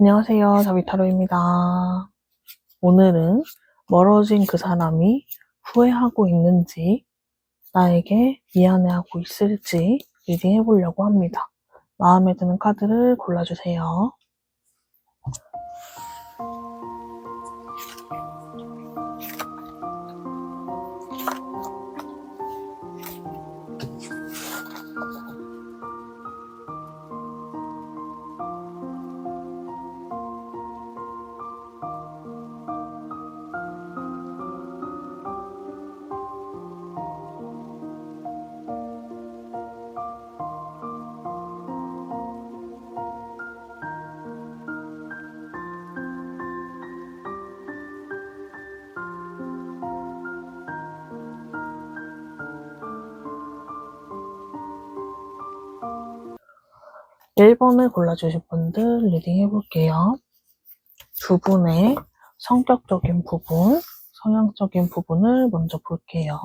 안녕하세요, 자비타로입니다. 오늘은 멀어진 그 사람이 후회하고 있는지, 나에게 미안해하고 있을지 리딩 해보려고 합니다. 마음에 드는 카드를 골라주세요. (1번을) 골라주실 분들 리딩 해볼게요. 두 분의 성격적인 부분, 성향적인 부분을 먼저 볼게요.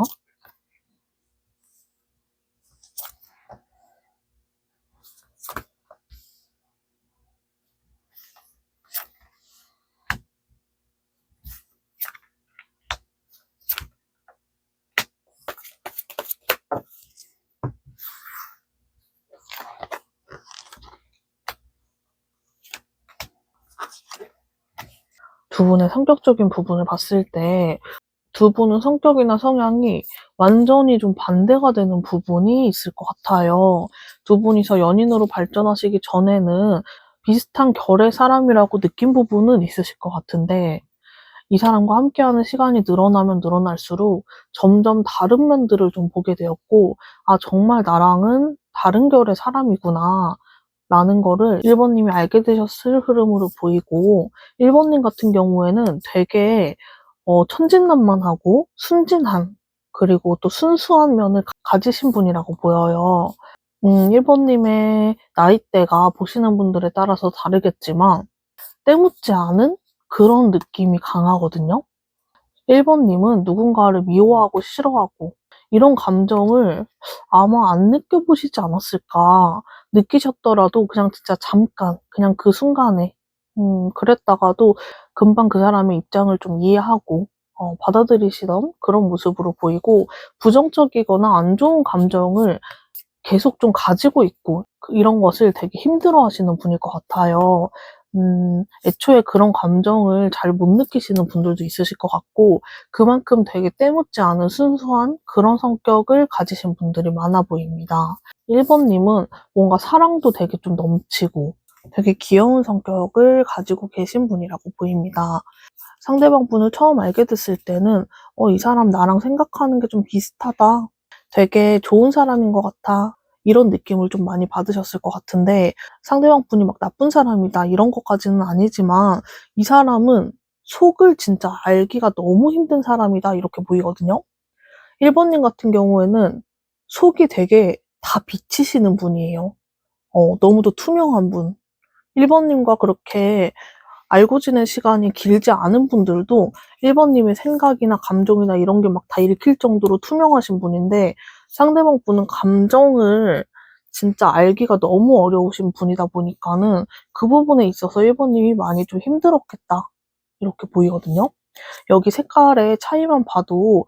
두 분의 성격적인 부분을 봤을 때 두 분은 성격이나 성향이 완전히 좀 반대가 되는 부분이 있을 것 같아요. 두 분이서 연인으로 발전하시기 전에는 비슷한 결의 사람이라고 느낀 부분은 있으실 것 같은데, 이 사람과 함께하는 시간이 늘어나면 늘어날수록 점점 다른 면들을 좀 보게 되었고, 아, 정말 나랑은 다른 결의 사람이구나 라는 거를 1번님이 알게 되셨을 흐름으로 보이고, 1번님 같은 경우에는 되게 천진난만하고 순진한, 그리고 또 순수한 면을 가지신 분이라고 보여요. 1번님의 나이대가 보시는 분들에 따라서 다르겠지만 때묻지 않은 그런 느낌이 강하거든요. 1번님은 누군가를 미워하고 싫어하고 이런 감정을 아마 안 느껴보시지 않았을까. 느끼셨더라도 그냥 진짜 잠깐, 그냥 그 순간에 그랬다가도 금방 그 사람의 입장을 좀 이해하고 받아들이시던 그런 모습으로 보이고, 부정적이거나 안 좋은 감정을 계속 좀 가지고 있고 이런 것을 되게 힘들어하시는 분일 것 같아요. 애초에 그런 감정을 잘 못 느끼시는 분들도 있으실 것 같고, 그만큼 되게 때묻지 않은 순수한 그런 성격을 가지신 분들이 많아 보입니다. 1번님은 뭔가 사랑도 되게 좀 넘치고 되게 귀여운 성격을 가지고 계신 분이라고 보입니다. 상대방 분을 처음 알게 됐을 때는 이 사람 나랑 생각하는 게 좀 비슷하다, 되게 좋은 사람인 것 같아, 이런 느낌을 좀 많이 받으셨을 것 같은데, 상대방 분이 막 나쁜 사람이다 이런 것까지는 아니지만 이 사람은 속을 진짜 알기가 너무 힘든 사람이다 이렇게 보이거든요. 1번님 같은 경우에는 속이 되게 다 비치시는 분이에요. 너무도 투명한 분. 1번님과 그렇게 알고 지낸 시간이 길지 않은 분들도 1번님의 생각이나 감정이나 이런 게 막 다 읽힐 정도로 투명하신 분인데, 상대방 분은 감정을 진짜 알기가 너무 어려우신 분이다 보니까는 그 부분에 있어서 1번님이 많이 좀 힘들었겠다 이렇게 보이거든요. 여기 색깔의 차이만 봐도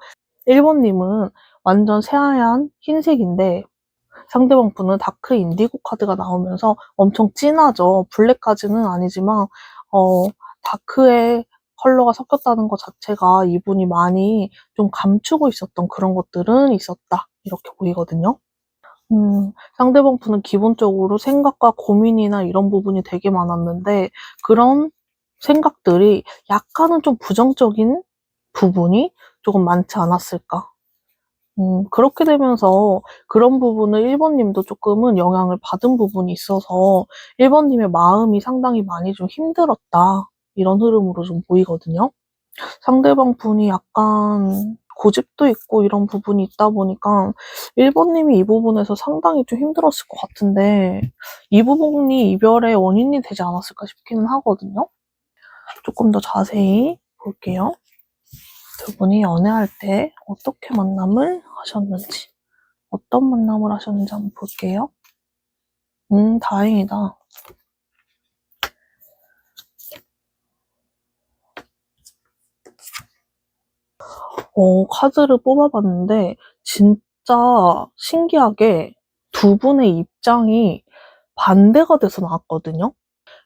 1번님은 완전 새하얀 흰색인데, 상대방 분은 다크 인디고 카드가 나오면서 엄청 진하죠. 블랙까지는 아니지만 다크의 컬러가 섞였다는 것 자체가 이분이 많이 좀 감추고 있었던 그런 것들은 있었다 이렇게 보이거든요. 상대방 분은 기본적으로 생각과 고민이나 이런 부분이 되게 많았는데, 그런 생각들이 약간은 좀 부정적인 부분이 조금 많지 않았을까. 그렇게 되면서 그런 부분을 1번님도 조금은 영향을 받은 부분이 있어서 1번님의 마음이 상당히 많이 좀 힘들었다 이런 흐름으로 좀 보이거든요. 상대방 분이 약간 고집도 있고 이런 부분이 있다 보니까 1번님이 이 부분에서 상당히 좀 힘들었을 것 같은데, 이 부분이 이별의 원인이 되지 않았을까 싶기는 하거든요. 조금 더 자세히 볼게요. 두 분이 연애할 때 어떻게 만남을 하셨는지, 어떤 만남을 하셨는지 한번 볼게요. 다행이다. 카드를 뽑아봤는데 진짜 신기하게 두 분의 입장이 반대가 돼서 나왔거든요.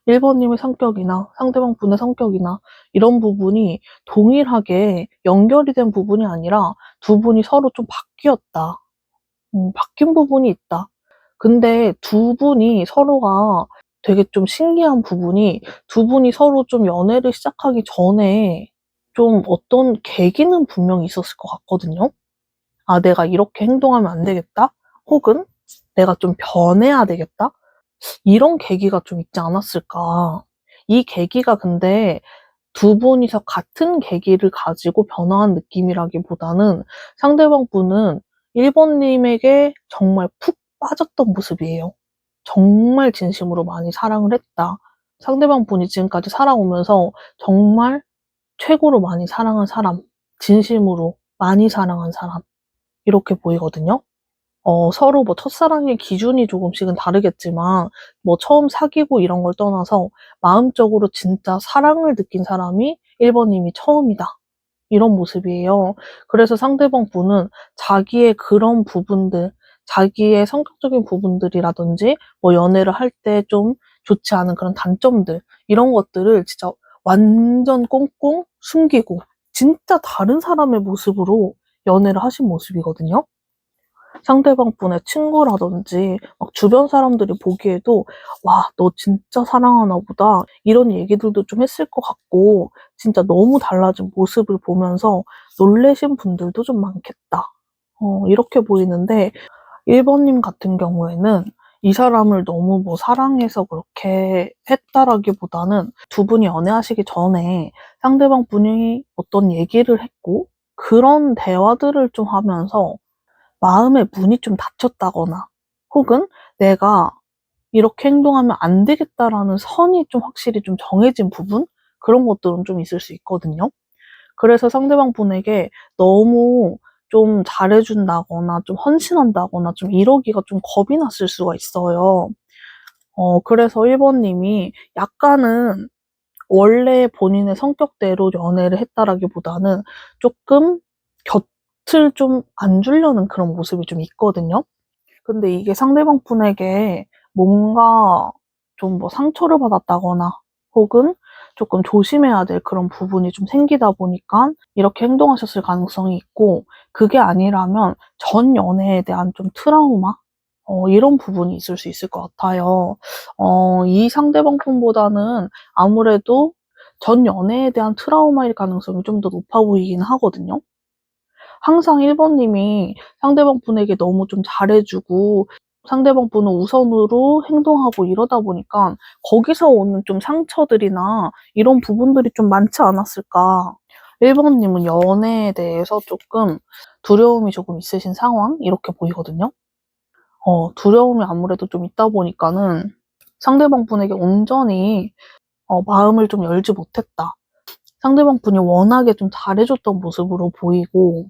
1번님의 성격이나 상대방 분의 성격이나 이런 부분이 동일하게 연결이 된 부분이 아니라 두 분이 서로 좀 바뀌었다. 바뀐 부분이 있다. 근데 두 분이 서로가 되게 좀 신기한 부분이 두 분이 서로 좀 연애를 시작하기 전에 좀 어떤 계기는 분명히 있었을 것 같거든요. 아, 내가 이렇게 행동하면 안 되겠다? 혹은 내가 좀 변해야 되겠다? 이런 계기가 좀 있지 않았을까. 이 계기가 근데 두 분이서 같은 계기를 가지고 변화한 느낌이라기보다는 상대방 분은 1번님에게 정말 푹 빠졌던 모습이에요. 정말 진심으로 많이 사랑을 했다. 상대방 분이 지금까지 살아오면서 정말 최고로 많이 사랑한 사람, 진심으로 많이 사랑한 사람, 이렇게 보이거든요. 서로 뭐 첫사랑의 기준이 조금씩은 다르겠지만, 뭐 처음 사귀고 이런 걸 떠나서 마음적으로 진짜 사랑을 느낀 사람이 1번님이 처음이다. 이런 모습이에요. 그래서 상대방 분은 자기의 그런 부분들, 자기의 성격적인 부분들이라든지, 뭐 연애를 할 때 좀 좋지 않은 그런 단점들, 이런 것들을 진짜 완전 꽁꽁 숨기고, 진짜 다른 사람의 모습으로 연애를 하신 모습이거든요. 상대방 분의 친구라든지 막 주변 사람들이 보기에도 와, 너 진짜 사랑하나 보다 이런 얘기들도 좀 했을 것 같고 진짜 너무 달라진 모습을 보면서 놀라신 분들도 좀 많겠다. 이렇게 보이는데 1번님 같은 경우에는 이 사람을 너무 뭐 사랑해서 그렇게 했다라기보다는 두 분이 연애하시기 전에 상대방 분이 어떤 얘기를 했고 그런 대화들을 좀 하면서 마음의 문이 좀 닫혔다거나 혹은 내가 이렇게 행동하면 안 되겠다라는 선이 좀 확실히 좀 정해진 부분? 그런 것들은 좀 있을 수 있거든요. 그래서 상대방 분에게 너무 좀 잘해준다거나 좀 헌신한다거나 좀 이러기가 좀 겁이 났을 수가 있어요. 그래서 1번님이 약간은 원래 본인의 성격대로 연애를 했다라기보다는 조금 곁을 좀 안 주려는 그런 모습이 좀 있거든요. 근데 이게 상대방 분에게 뭔가 좀 뭐 상처를 받았다거나 혹은 조금 조심해야 될 그런 부분이 좀 생기다 보니까 이렇게 행동하셨을 가능성이 있고 그게 아니라면 전 연애에 대한 좀 트라우마? 이런 부분이 있을 수 있을 것 같아요. 이 상대방 분보다는 아무래도 전 연애에 대한 트라우마일 가능성이 좀 더 높아 보이긴 하거든요. 항상 1번님이 상대방 분에게 너무 좀 잘해주고 상대방 분은 우선으로 행동하고 이러다 보니까 거기서 오는 좀 상처들이나 이런 부분들이 좀 많지 않았을까. 1번님은 연애에 대해서 조금 두려움이 조금 있으신 상황? 이렇게 보이거든요. 두려움이 아무래도 좀 있다 보니까는 상대방 분에게 온전히 마음을 좀 열지 못했다. 상대방 분이 워낙에 좀 잘해줬던 모습으로 보이고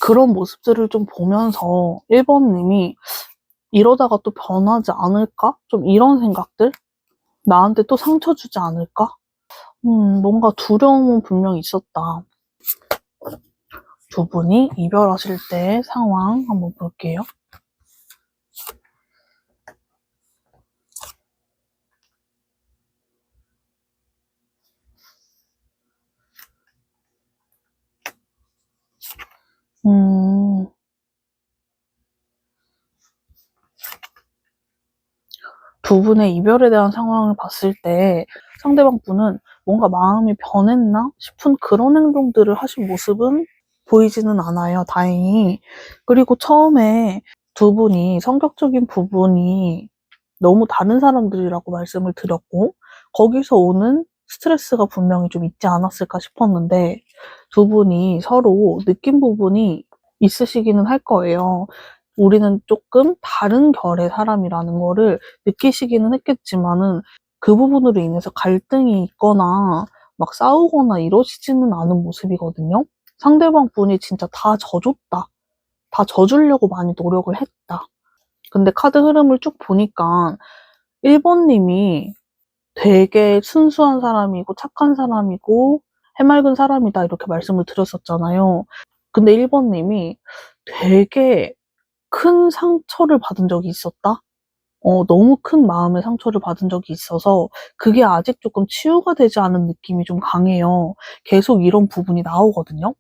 그런 모습들을 좀 보면서 1번님이 이러다가 또 변하지 않을까? 좀 이런 생각들? 나한테 또 상처 주지 않을까? 뭔가 두려움은 분명히 있었다. 두 분이 이별하실 때 상황 한번 볼게요. 두 분의 이별에 대한 상황을 봤을 때 상대방 분은 뭔가 마음이 변했나 싶은 그런 행동들을 하신 모습은 보이지는 않아요, 다행히. 그리고 처음에 두 분이 성격적인 부분이 너무 다른 사람들이라고 말씀을 드렸고 거기서 오는 스트레스가 분명히 좀 있지 않았을까 싶었는데 두 분이 서로 느낀 부분이 있으시기는 할 거예요. 우리는 조금 다른 결의 사람이라는 거를 느끼시기는 했겠지만은 그 부분으로 인해서 갈등이 있거나 막 싸우거나 이러시지는 않은 모습이거든요. 상대방 분이 진짜 다 져줬다. 다 져주려고 많이 노력을 했다. 근데 카드 흐름을 쭉 보니까 1번님이 되게 순수한 사람이고 착한 사람이고 해맑은 사람이다 이렇게 말씀을 드렸었잖아요. 근데 1번님이 되게 큰 상처를 받은 적이 있었다? 너무 큰 마음의 상처를 받은 적이 있어서 그게 아직 조금 치유가 되지 않은 느낌이 좀 강해요. 계속 이런 부분이 나오거든요.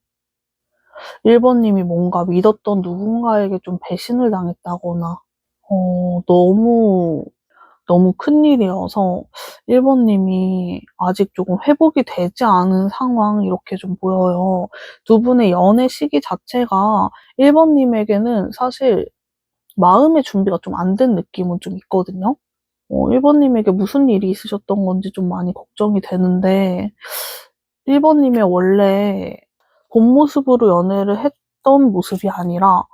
1번님이 뭔가 믿었던 누군가에게 좀 배신을 당했다거나, 너무, 너무 큰일이어서 1번님이 아직 조금 회복이 되지 않은 상황, 이렇게 좀 보여요. 두 분의 연애 시기 자체가 1번님에게는 사실 마음의 준비가 좀 안 된 느낌은 좀 있거든요. 1번님에게 무슨 일이 있으셨던 건지 좀 많이 걱정이 되는데, 1번님의 원래 본 모습으로 연애를 했던 모습이 아니라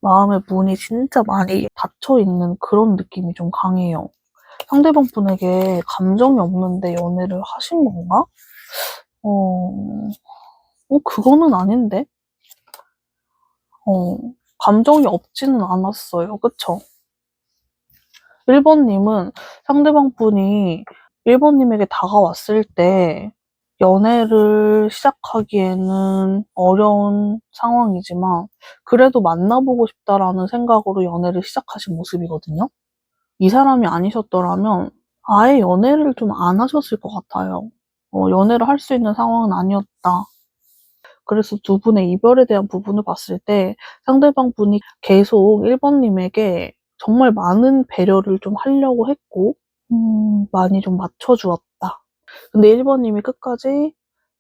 마음의 문이 진짜 많이 닫혀 있는 그런 느낌이 좀 강해요. 상대방 분에게 감정이 없는데 연애를 하신 건가? 그거는 아닌데? 감정이 없지는 않았어요. 그쵸? 1번님은 상대방 분이 1번님에게 다가왔을 때 연애를 시작하기에는 어려운 상황이지만 그래도 만나보고 싶다라는 생각으로 연애를 시작하신 모습이거든요. 이 사람이 아니셨더라면 아예 연애를 좀 안 하셨을 것 같아요. 연애를 할 수 있는 상황은 아니었다. 그래서 두 분의 이별에 대한 부분을 봤을 때 상대방 분이 계속 1번님에게 정말 많은 배려를 좀 하려고 했고, 많이 좀 맞춰주었다. 근데 1번님이 끝까지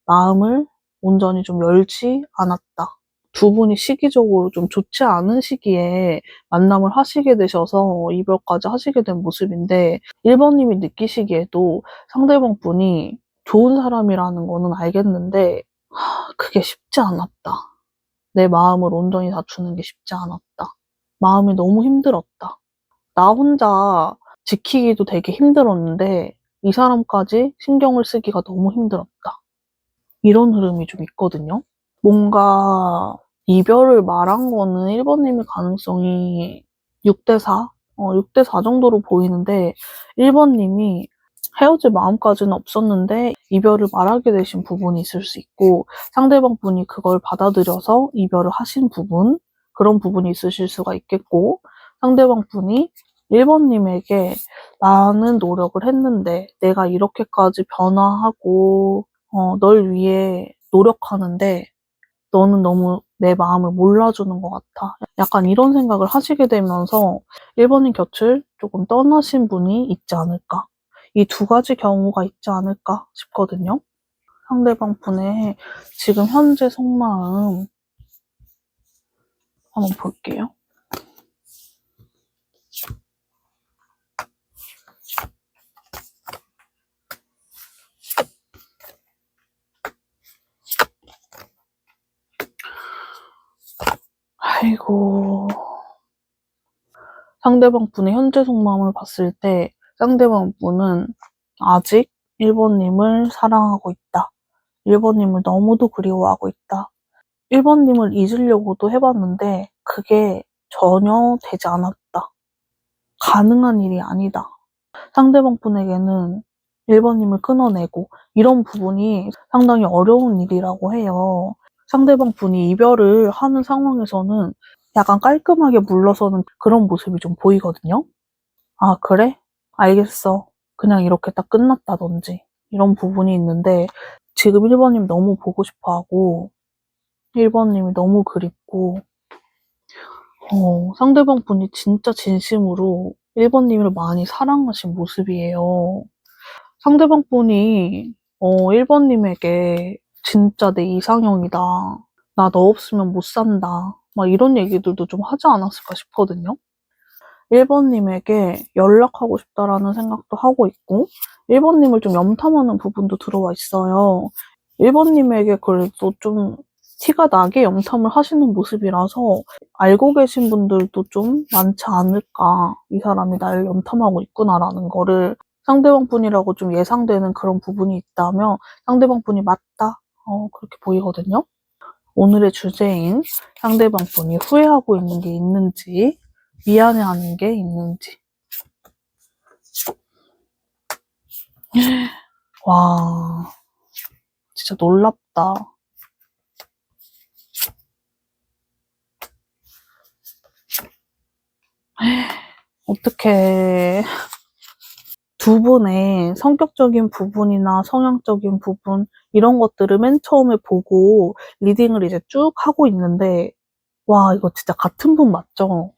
마음을 온전히 좀 열지 않았다. 두 분이 시기적으로 좀 좋지 않은 시기에 만남을 하시게 되셔서 이별까지 하시게 된 모습인데 1번님이 느끼시기에도 상대방 분이 좋은 사람이라는 거는 알겠는데 그게 쉽지 않았다. 내 마음을 온전히 다투는 게 쉽지 않았다. 마음이 너무 힘들었다. 나 혼자 지키기도 되게 힘들었는데 이 사람까지 신경을 쓰기가 너무 힘들었다. 이런 흐름이 좀 있거든요. 뭔가 이별을 말한 거는 1번님의 가능성이 6대4? 6대4 정도로 보이는데 1번님이 헤어질 마음까지는 없었는데 이별을 말하게 되신 부분이 있을 수 있고 상대방 분이 그걸 받아들여서 이별을 하신 부분, 그런 부분이 있으실 수가 있겠고 상대방 분이 1번님에게 나는 노력을 했는데 내가 이렇게까지 변화하고 널 위해 노력하는데 너는 너무 내 마음을 몰라주는 것 같아. 약간 이런 생각을 하시게 되면서 1번인 곁을 조금 떠나신 분이 있지 않을까. 이 두 가지 경우가 있지 않을까 싶거든요. 상대방 분의 지금 현재 속마음 한번 볼게요. 아이고. 상대방 분의 현재 속마음을 봤을 때 상대방 분은 아직 1번님을 사랑하고 있다. 1번님을 너무도 그리워하고 있다. 1번님을 잊으려고도 해봤는데 그게 전혀 되지 않았다. 가능한 일이 아니다. 상대방 분에게는 1번님을 끊어내고 이런 부분이 상당히 어려운 일이라고 해요. 상대방 분이 이별을 하는 상황에서는 약간 깔끔하게 물러서는 그런 모습이 좀 보이거든요. 아, 그래? 알겠어. 그냥 이렇게 딱 끝났다든지 이런 부분이 있는데 지금 1번님 너무 보고 싶어 하고 1번님이 너무 그립고 상대방 분이 진짜 진심으로 1번님을 많이 사랑하신 모습이에요. 상대방 분이 1번님에게 진짜 내 이상형이다. 나 너 없으면 못 산다. 막 이런 얘기들도 좀 하지 않았을까 싶거든요. 1번님에게 연락하고 싶다라는 생각도 하고 있고 1번님을 좀 염탐하는 부분도 들어와 있어요. 1번님에게 그래도 좀 티가 나게 염탐을 하시는 모습이라서 알고 계신 분들도 좀 많지 않을까. 이 사람이 나를 염탐하고 있구나라는 거를 상대방 분이라고 좀 예상되는 그런 부분이 있다면 상대방 분이 맞다. 그렇게 보이거든요. 오늘의 주제인 상대방 분이 후회하고 있는 게 있는지 미안해하는 게 있는지. 와, 진짜 놀랍다. 어떡해. 두 분의 성격적인 부분이나 성향적인 부분, 이런 것들을 맨 처음에 보고 리딩을 이제 쭉 하고 있는데, 와, 이거 진짜 같은 분 맞죠?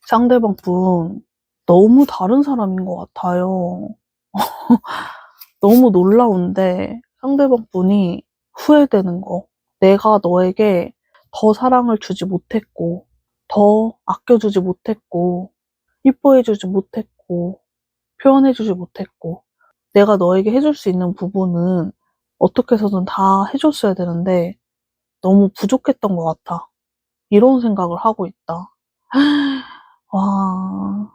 상대방 분, 너무 다른 사람인 것 같아요. 너무 놀라운데, 상대방 분이 후회되는 거. 내가 너에게 더 사랑을 주지 못했고, 더 아껴주지 못했고, 이뻐해주지 못했고, 표현해주지 못했고, 내가 너에게 해줄 수 있는 부분은 어떻게 해서든 다 해줬어야 되는데, 너무 부족했던 것 같아. 이런 생각을 하고 있다. 와.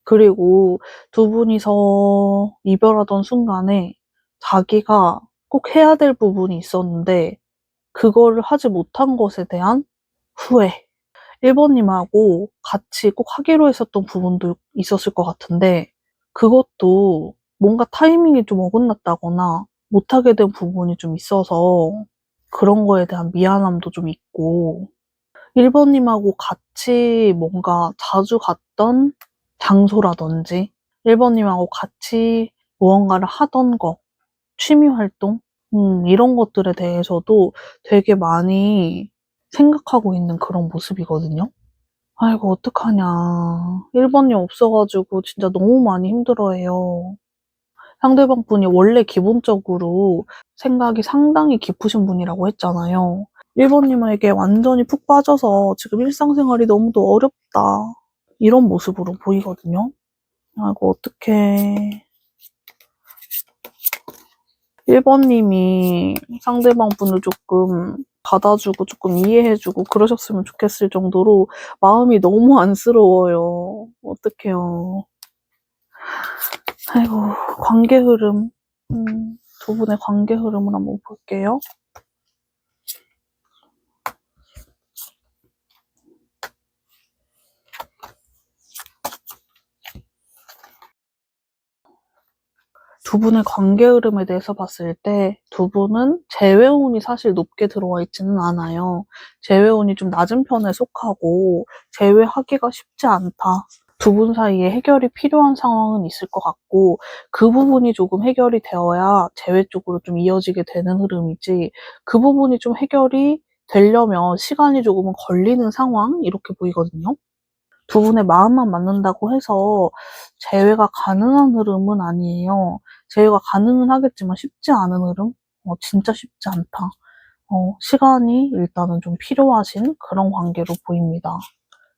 그리고 두 분이서 이별하던 순간에 자기가 꼭 해야 될 부분이 있었는데, 그거를 하지 못한 것에 대한 후회. 1번님하고 같이 꼭 하기로 했었던 부분도 있었을 것 같은데, 그것도 뭔가 타이밍이 좀 어긋났다거나 못하게 된 부분이 좀 있어서 그런 거에 대한 미안함도 좀 있고, 1번님하고 같이 뭔가 자주 갔던 장소라든지, 1번님하고 같이 무언가를 하던 거, 취미 활동, 이런 것들에 대해서도 되게 많이 생각하고 있는 그런 모습이거든요. 아이고, 어떡하냐. 1번님 없어가지고 진짜 너무 많이 힘들어해요. 상대방 분이 원래 기본적으로 생각이 상당히 깊으신 분이라고 했잖아요. 1번님에게 완전히 푹 빠져서 지금 일상생활이 너무도 어렵다. 이런 모습으로 보이거든요. 아이고, 어떡해. 1번님이 상대방 분을 조금 받아주고 조금 이해해주고 그러셨으면 좋겠을 정도로 마음이 너무 안쓰러워요. 어떡해요. 아이고, 관계 흐름. 두 분의 관계 흐름을 한번 볼게요. 두 분의 관계 흐름에 대해서 봤을 때 두 분은 재회운이 사실 높게 들어와 있지는 않아요. 재회운이 좀 낮은 편에 속하고 재회하기가 쉽지 않다. 두 분 사이에 해결이 필요한 상황은 있을 것 같고, 그 부분이 조금 해결이 되어야 재회 쪽으로 좀 이어지게 되는 흐름이지, 그 부분이 좀 해결이 되려면 시간이 조금은 걸리는 상황, 이렇게 보이거든요. 두 분의 마음만 맞는다고 해서 재회가 가능한 흐름은 아니에요. 재회가 가능은 하겠지만 쉽지 않은 흐름? 진짜 쉽지 않다. 시간이 일단은 좀 필요하신 그런 관계로 보입니다.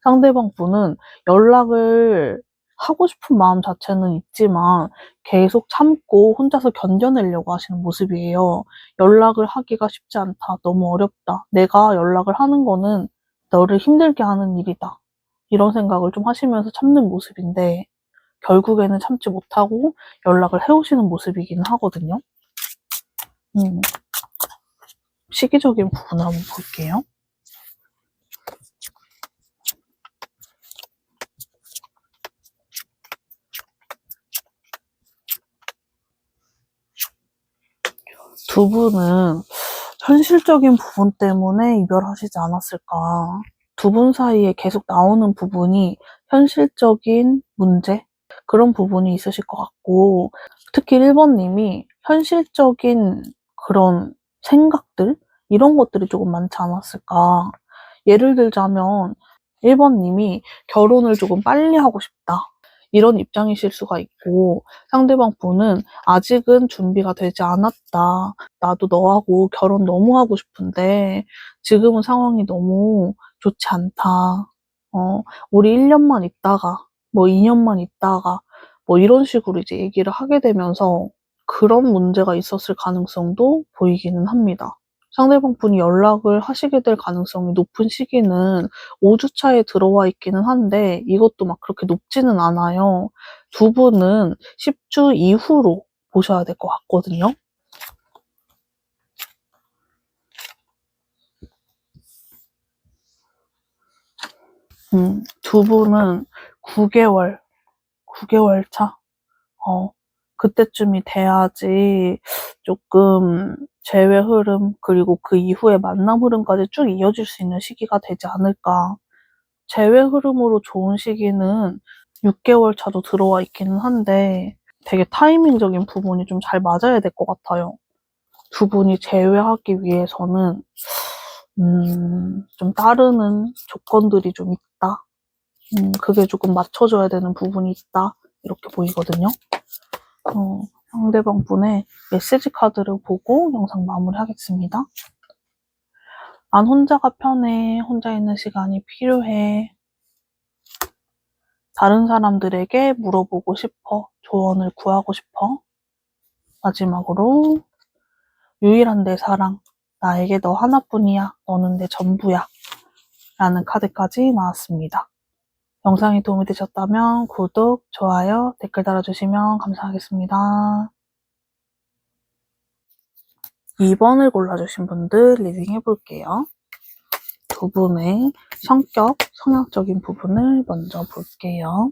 상대방 분은 연락을 하고 싶은 마음 자체는 있지만 계속 참고 혼자서 견뎌내려고 하시는 모습이에요. 연락을 하기가 쉽지 않다. 너무 어렵다. 내가 연락을 하는 거는 너를 힘들게 하는 일이다. 이런 생각을 좀 하시면서 참는 모습인데, 결국에는 참지 못하고 연락을 해오시는 모습이기는 하거든요. 시기적인 부분을 한번 볼게요. 두 분은 현실적인 부분 때문에 이별하시지 않았을까. 두 분 사이에 계속 나오는 부분이 현실적인 문제? 그런 부분이 있으실 것 같고, 특히 1번님이 현실적인 그런 생각들? 이런 것들이 조금 많지 않았을까. 예를 들자면 1번님이 결혼을 조금 빨리 하고 싶다. 이런 입장이실 수가 있고, 상대방 분은 아직은 준비가 되지 않았다. 나도 너하고 결혼 너무 하고 싶은데 지금은 상황이 너무 좋지 않다. 우리 1년만 있다가, 뭐 2년만 있다가, 뭐 이런 식으로 이제 얘기를 하게 되면서 그런 문제가 있었을 가능성도 보이기는 합니다. 상대방 분이 연락을 하시게 될 가능성이 높은 시기는 5주차에 들어와 있기는 한데, 이것도 막 그렇게 높지는 않아요. 두 분은 10주 이후로 보셔야 될 것 같거든요. 두 분은 9개월 차? 그때쯤이 돼야지 조금 재회 흐름, 그리고 그 이후에 만남 흐름까지 쭉 이어질 수 있는 시기가 되지 않을까. 재회 흐름으로 좋은 시기는 6개월 차도 들어와 있기는 한데 되게 타이밍적인 부분이 좀 잘 맞아야 될 것 같아요. 두 분이 재회하기 위해서는 좀 따르는 조건들이 좀 있다. 그게 조금 맞춰줘야 되는 부분이 있다. 이렇게 보이거든요. 상대방 분의 메시지 카드를 보고 영상 마무리하겠습니다. 난 혼자가 편해. 혼자 있는 시간이 필요해. 다른 사람들에게 물어보고 싶어. 조언을 구하고 싶어. 마지막으로 유일한 내 사랑. 나에게 너 하나뿐이야. 너는 내 전부야. 라는 카드까지 나왔습니다. 영상이 도움이 되셨다면 구독, 좋아요, 댓글 달아주시면 감사하겠습니다. 2번을 골라주신 분들 리딩 해볼게요. 두 분의 성격, 성향적인 부분을 먼저 볼게요.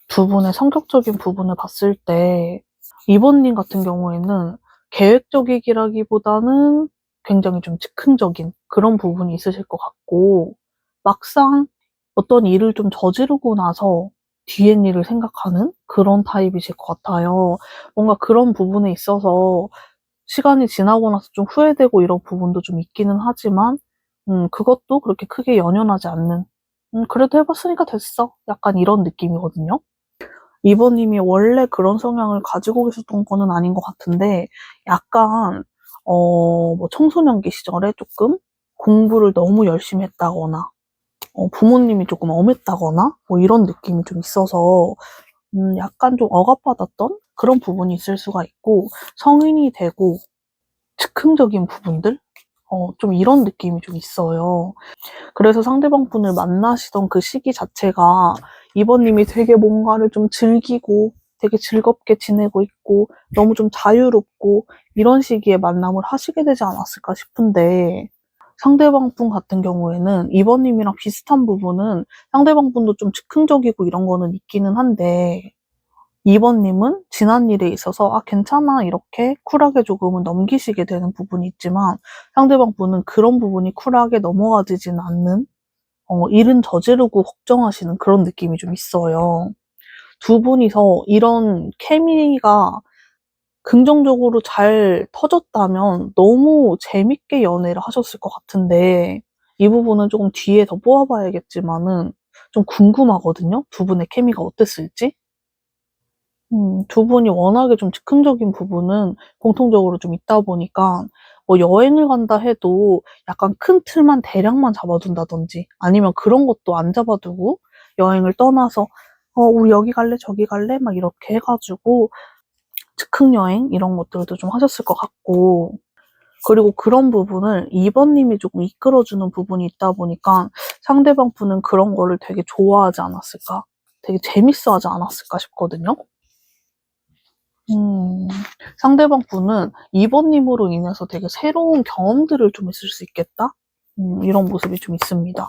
두 분의 성격적인 부분을 봤을 때 이번님 같은 경우에는 계획적이기라기보다는 굉장히 좀 즉흥적인 그런 부분이 있으실 것 같고 막상 어떤 일을 좀 저지르고 나서 뒤엔 일을 생각하는 그런 타입이실 것 같아요. 뭔가 그런 부분에 있어서 시간이 지나고 나서 좀 후회되고 이런 부분도 좀 있기는 하지만 그것도 그렇게 크게 연연하지 않는 그래도 해봤으니까 됐어. 약간 이런 느낌이거든요. 이번님이 원래 그런 성향을 가지고 계셨던 거는 아닌 것 같은데 약간 뭐 청소년기 시절에 조금 공부를 너무 열심히 했다거나 부모님이 조금 엄했다거나 뭐 이런 느낌이 좀 있어서 약간 좀 억압받았던 그런 부분이 있을 수가 있고 성인이 되고 즉흥적인 부분들 좀 이런 느낌이 좀 있어요. 그래서 상대방 분을 만나시던 그 시기 자체가 이번님이 되게 뭔가를 좀 즐기고 되게 즐겁게 지내고 있고 너무 좀 자유롭고 이런 시기에 만남을 하시게 되지 않았을까 싶은데 상대방 분 같은 경우에는 이번님이랑 비슷한 부분은 상대방 분도 좀 즉흥적이고 이런 거는 있기는 한데 이번님은 지난 일에 있어서 괜찮아 이렇게 쿨하게 조금은 넘기시게 되는 부분이 있지만 상대방 분은 그런 부분이 쿨하게 넘어가지는 않는 일은 저지르고 걱정하시는 그런 느낌이 좀 있어요. 두 분이서 이런 케미가 긍정적으로 잘 터졌다면 너무 재밌게 연애를 하셨을 것 같은데 이 부분은 조금 뒤에 더 뽑아봐야겠지만은 좀 궁금하거든요. 두 분의 케미가 어땠을지. 두 분이 워낙에 좀 즉흥적인 부분은 공통적으로 좀 있다 보니까 뭐 여행을 간다 해도 약간 큰 틀만 대략만 잡아둔다든지 아니면 그런 것도 안 잡아두고 여행을 떠나서 우리 여기 갈래 저기 갈래 막 이렇게 해가지고 즉흥 여행 이런 것들도 좀 하셨을 것 같고 그리고 그런 부분을 2번님이 조금 이끌어주는 부분이 있다 보니까 상대방 분은 그런 거를 되게 좋아하지 않았을까 되게 재밌어하지 않았을까 싶거든요. 상대방 분은 2번님으로 인해서 되게 새로운 경험들을 좀 있을 수 있겠다? 이런 모습이 좀 있습니다.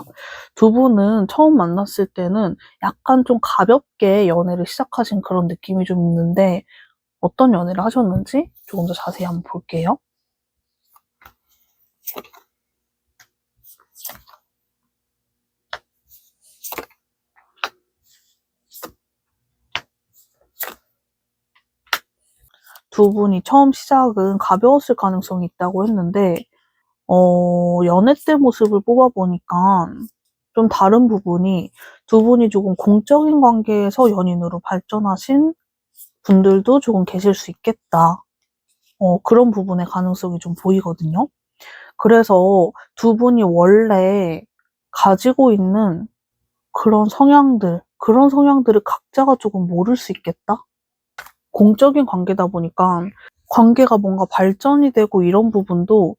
두 분은 처음 만났을 때는 약간 좀 가볍게 연애를 시작하신 그런 느낌이 좀 있는데 어떤 연애를 하셨는지 조금 더 자세히 한번 볼게요. 두 분이 처음 시작은 가벼웠을 가능성이 있다고 했는데 연애 때 모습을 뽑아보니까 좀 다른 부분이 두 분이 조금 공적인 관계에서 연인으로 발전하신 분들도 조금 계실 수 있겠다. 그런 부분의 가능성이 좀 보이거든요. 그래서 두 분이 원래 가지고 있는 그런 성향들을 각자가 조금 모를 수 있겠다? 공적인 관계다 보니까 관계가 뭔가 발전이 되고 이런 부분도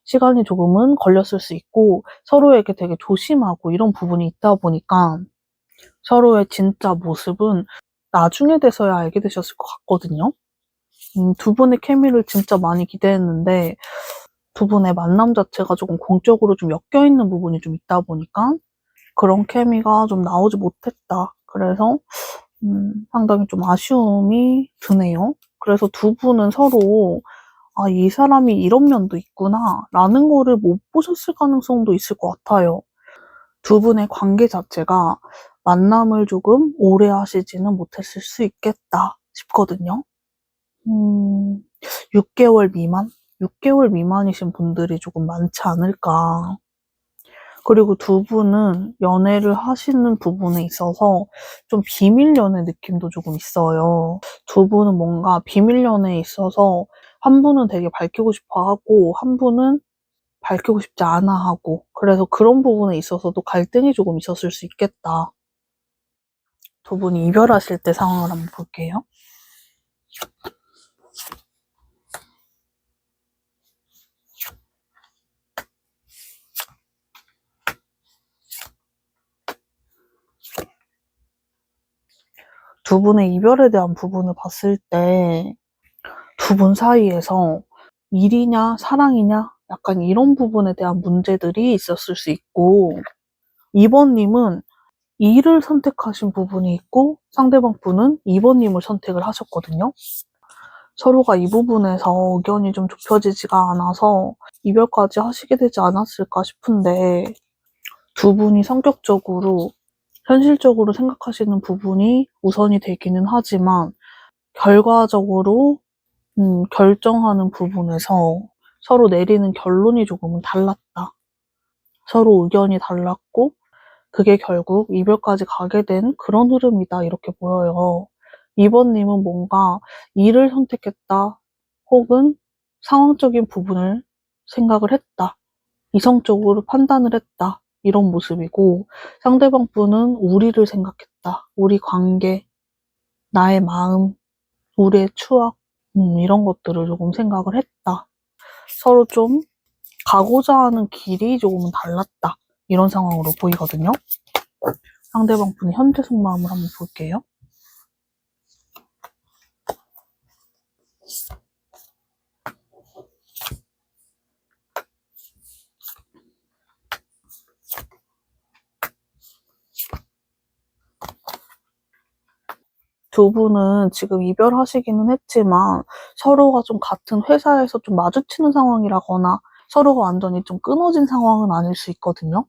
시간이 조금은 걸렸을 수 있고 서로에게 되게 조심하고 이런 부분이 있다 보니까 서로의 진짜 모습은 나중에 돼서야 알게 되셨을 것 같거든요. 두 분의 케미를 진짜 많이 기대했는데 두 분의 만남 자체가 조금 공적으로 좀 엮여있는 부분이 좀 있다 보니까 그런 케미가 좀 나오지 못했다. 그래서 상당히 좀 아쉬움이 드네요. 그래서 두 분은 서로 아, 이 사람이 이런 면도 있구나 라는 거를 못 보셨을 가능성도 있을 것 같아요. 두 분의 관계 자체가 만남을 조금 오래 하시지는 못했을 수 있겠다 싶거든요. 6개월 미만? 6개월 미만이신 분들이 조금 많지 않을까. 그리고 두 분은 연애를 하시는 부분에 있어서 좀 비밀 연애 느낌도 조금 있어요. 두 분은 뭔가 비밀 연애에 있어서 한 분은 되게 밝히고 싶어 하고 한 분은 밝히고 싶지 않아 하고 그래서 그런 부분에 있어서도 갈등이 조금 있었을 수 있겠다. 두 분이 이별하실 때 상황을 한번 볼게요. 두 분의 이별에 대한 부분을 봤을 때 두 분 사이에서 일이냐 사랑이냐 약간 이런 부분에 대한 문제들이 있었을 수 있고 2번님은 일을 선택하신 부분이 있고 상대방 분은 2번님을 선택을 하셨거든요. 서로가 이 부분에서 의견이 좀 좁혀지지가 않아서 이별까지 하시게 되지 않았을까 싶은데 두 분이 성격적으로 현실적으로 생각하시는 부분이 우선이 되기는 하지만 결과적으로 결정하는 부분에서 서로 내리는 결론이 조금은 달랐다. 서로 의견이 달랐고 그게 결국 이별까지 가게 된 그런 흐름이다 이렇게 보여요. 2번님은 뭔가 일을 선택했다 혹은 상황적인 부분을 생각을 했다. 이성적으로 판단을 했다. 이런 모습이고 상대방 분은 우리를 생각했다. 우리 관계, 나의 마음, 우리의 추억 이런 것들을 조금 생각을 했다. 서로 좀 가고자 하는 길이 조금은 달랐다. 이런 상황으로 보이거든요. 상대방 분의 현재 속마음을 한번 볼게요. 두 분은 지금 이별하시기는 했지만 서로가 좀 같은 회사에서 좀 마주치는 상황이라거나 서로가 완전히 좀 끊어진 상황은 아닐 수 있거든요.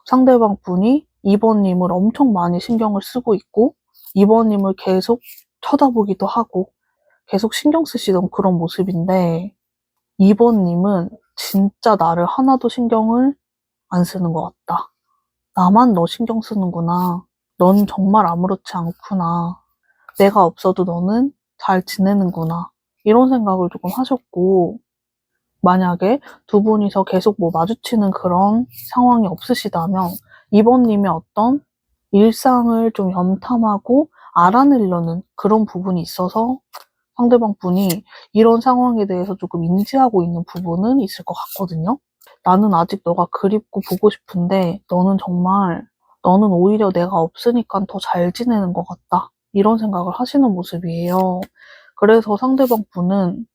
상대방 분이 2번님을 엄청 많이 신경을 쓰고 있고 2번님을 계속 쳐다보기도 하고 계속 신경 쓰시던 그런 모습인데 2번님은 진짜 나를 하나도 신경을 안 쓰는 것 같다. 나만 너 신경 쓰는구나. 넌 정말 아무렇지 않구나. 내가 없어도 너는 잘 지내는구나. 이런 생각을 조금 하셨고, 만약에 두 분이서 계속 뭐 마주치는 그런 상황이 없으시다면, 이번님의 어떤 일상을 좀 염탐하고 알아내려는 그런 부분이 있어서 상대방 분이 이런 상황에 대해서 조금 인지하고 있는 부분은 있을 것 같거든요. 나는 아직 너가 그립고 보고 싶은데 너는 오히려 내가 없으니까 더 잘 지내는 것 같다. 이런 생각을 하시는 모습이에요. 그래서 상대방 분은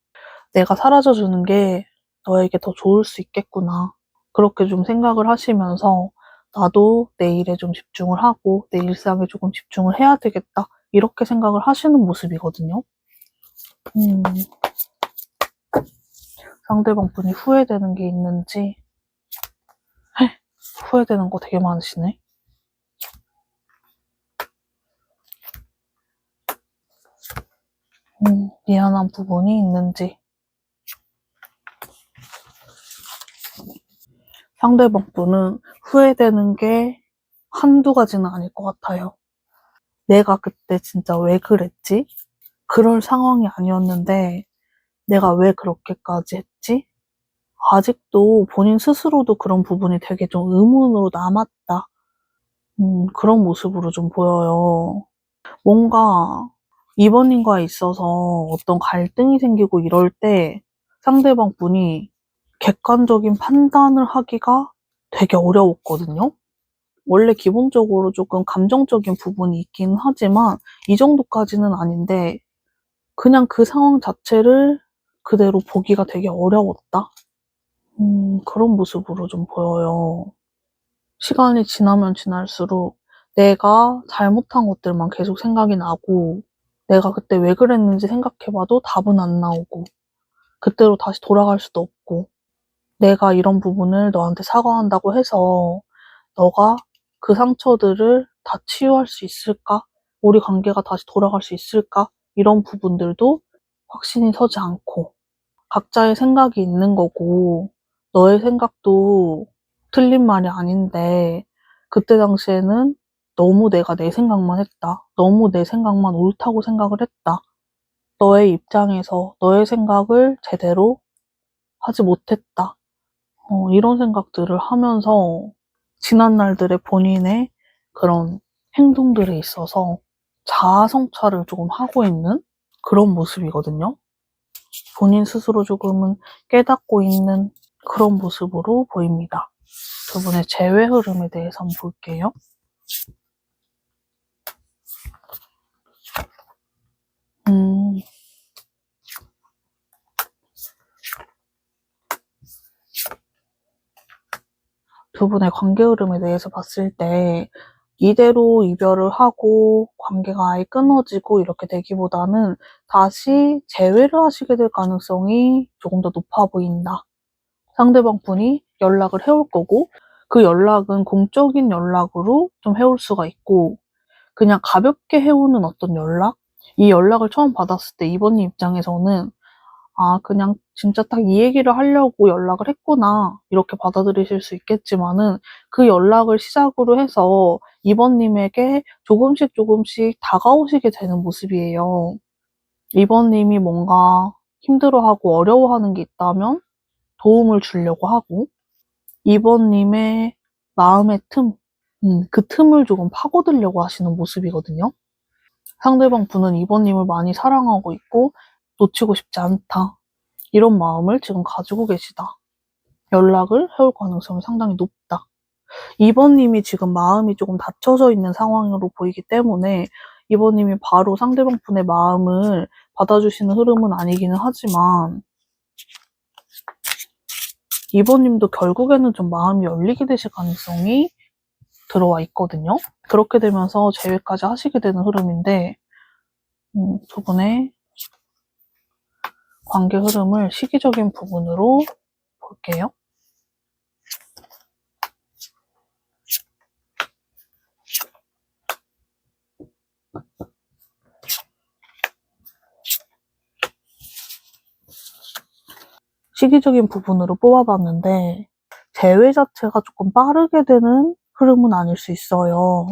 내가 사라져주는 게 너에게 더 좋을 수 있겠구나. 그렇게 좀 생각을 하시면서 나도 내 일에 좀 집중을 하고 내 일상에 조금 집중을 해야 되겠다. 이렇게 생각을 하시는 모습이거든요. 상대방 분이 후회되는 게 있는지 후회되는 거 되게 많으시네. 미안한 부분이 있는지 상대방 분은 후회되는 게 한두 가지는 아닐 것 같아요. 내가 그때 진짜 왜 그랬지? 그럴 상황이 아니었는데 내가 왜 그렇게까지 했지? 아직도 본인 스스로도 그런 부분이 되게 좀 의문으로 남았다. 그런 모습으로 좀 보여요. 뭔가 이번님과 있어서 어떤 갈등이 생기고 이럴 때 상대방 분이 객관적인 판단을 하기가 되게 어려웠거든요. 원래 기본적으로 조금 감정적인 부분이 있긴 하지만 이 정도까지는 아닌데 그냥 그 상황 자체를 그대로 보기가 되게 어려웠다. 그런 모습으로 좀 보여요. 시간이 지나면 지날수록 내가 잘못한 것들만 계속 생각이 나고 내가 그때 왜 그랬는지 생각해봐도 답은 안 나오고 그때로 다시 돌아갈 수도 없고 내가 이런 부분을 너한테 사과한다고 해서 너가 그 상처들을 다 치유할 수 있을까? 우리 관계가 다시 돌아갈 수 있을까? 이런 부분들도 확신이 서지 않고 각자의 생각이 있는 거고 너의 생각도 틀린 말이 아닌데 그때 당시에는 너무 내가 내 생각만 했다. 너무 내 생각만 옳다고 생각을 했다. 너의 입장에서 너의 생각을 제대로 하지 못했다. 이런 생각들을 하면서 지난 날들의 본인의 그런 행동들에 있어서 자아 성찰을 조금 하고 있는 그런 모습이거든요. 본인 스스로 조금은 깨닫고 있는 그런 모습으로 보입니다. 두 분의 재회 흐름에 대해서 한번 볼게요. 두 분의 관계 흐름에 대해서 봤을 때 이대로 이별을 하고 관계가 아예 끊어지고 이렇게 되기보다는 다시 재회를 하시게 될 가능성이 조금 더 높아 보인다. 상대방 분이 연락을 해올 거고 그 연락은 공적인 연락으로 좀 해올 수가 있고 그냥 가볍게 해오는 어떤 연락? 이 연락을 처음 받았을 때 이번님 입장에서는 아, 그냥 진짜 딱 이 얘기를 하려고 연락을 했구나. 이렇게 받아들이실 수 있겠지만은 그 연락을 시작으로 해서 이번님에게 조금씩 조금씩 다가오시게 되는 모습이에요. 이번님이 뭔가 힘들어하고 어려워하는 게 있다면 도움을 주려고 하고 이번님의 마음의 틈, 그 틈을 조금 파고들려고 하시는 모습이거든요. 상대방 분은 이번님을 많이 사랑하고 있고 놓치고 싶지 않다. 이런 마음을 지금 가지고 계시다. 연락을 해올 가능성이 상당히 높다. 이번님이 지금 마음이 조금 닫혀져 있는 상황으로 보이기 때문에 이번님이 바로 상대방 분의 마음을 받아주시는 흐름은 아니기는 하지만 이번님도 결국에는 좀 마음이 열리게 되실 가능성이 들어와 있거든요. 그렇게 되면서 재회까지 하시게 되는 흐름인데 두 분의 관계 흐름을 시기적인 부분으로 볼게요. 시기적인 부분으로 뽑아봤는데 재회 자체가 조금 빠르게 되는 흐름은 아닐 수 있어요.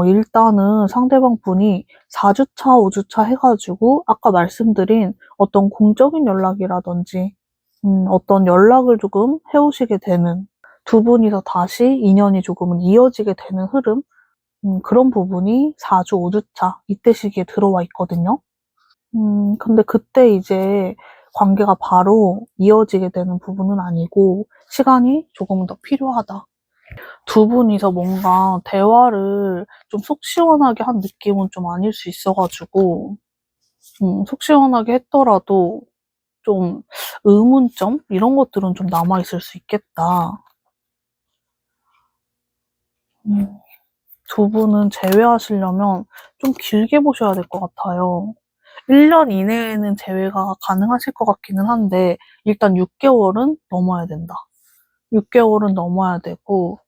일단은 상대방 분이 4주차, 5주차 해가지고 아까 말씀드린 어떤 공적인 연락이라든지 어떤 연락을 조금 해오시게 되는 두 분이서 다시 인연이 조금은 이어지게 되는 흐름 그런 부분이 4주, 5주차 이때 시기에 들어와 있거든요. 근데 그때 이제 관계가 바로 이어지게 되는 부분은 아니고 시간이 조금 더 필요하다. 두 분이서 뭔가 대화를 좀 속 시원하게 한 느낌은 좀 아닐 수 있어가지고 속 시원하게 했더라도 좀 의문점? 이런 것들은 좀 남아있을 수 있겠다. 두 분은 재회하시려면 좀 길게 보셔야 될 것 같아요. 1년 이내에는 재회가 가능하실 것 같기는 한데 일단 6개월은 넘어야 된다. 6개월은 넘어야 되고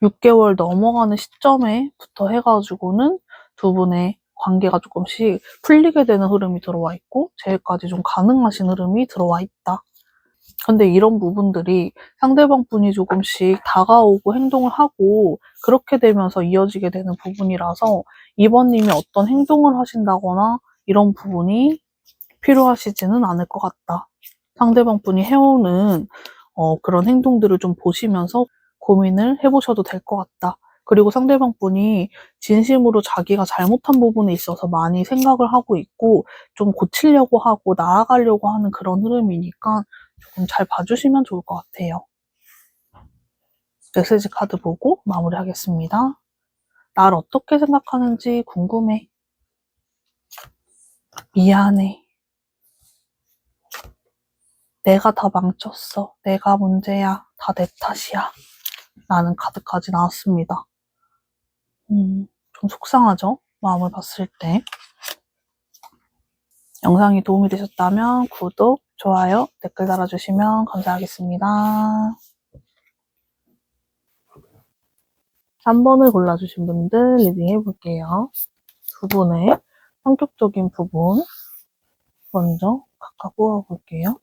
6개월 넘어가는 시점에부터 해가지고는 두 분의 관계가 조금씩 풀리게 되는 흐름이 들어와 있고 재회까지 좀 가능하신 흐름이 들어와 있다. 근데 이런 부분들이 상대방 분이 조금씩 다가오고 행동을 하고 그렇게 되면서 이어지게 되는 부분이라서 이번님이 어떤 행동을 하신다거나 이런 부분이 필요하시지는 않을 것 같다. 상대방 분이 해오는 그런 행동들을 좀 보시면서 고민을 해보셔도 될 것 같다. 그리고 상대방 분이 진심으로 자기가 잘못한 부분에 있어서 많이 생각을 하고 있고 좀 고치려고 하고 나아가려고 하는 그런 흐름이니까 조금 잘 봐주시면 좋을 것 같아요. 메시지 카드 보고 마무리하겠습니다. 날 어떻게 생각하는지 궁금해. 미안해. 내가 다 망쳤어. 내가 문제야. 다 내 탓이야. 라는 카드까지 나왔습니다. 좀 속상하죠? 마음을 봤을 때. 영상이 도움이 되셨다면 구독, 좋아요, 댓글 달아주시면 감사하겠습니다. 3번을 골라주신 분들 리딩 해볼게요. 두 분의 성격적인 부분 먼저 각각 뽑아볼게요.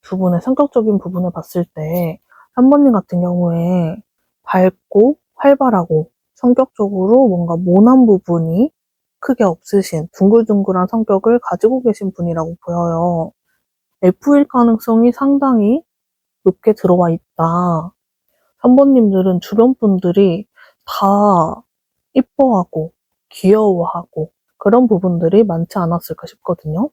두 분의 성격적인 부분을 봤을 때 3번님 같은 경우에 밝고 활발하고 성격적으로 뭔가 모난 부분이 크게 없으신 둥글둥글한 성격을 가지고 계신 분이라고 보여요. F일 가능성이 상당히 높게 들어와 있다. 3번님들은 주변 분들이 다 이뻐하고 귀여워하고 그런 부분들이 많지 않았을까 싶거든요.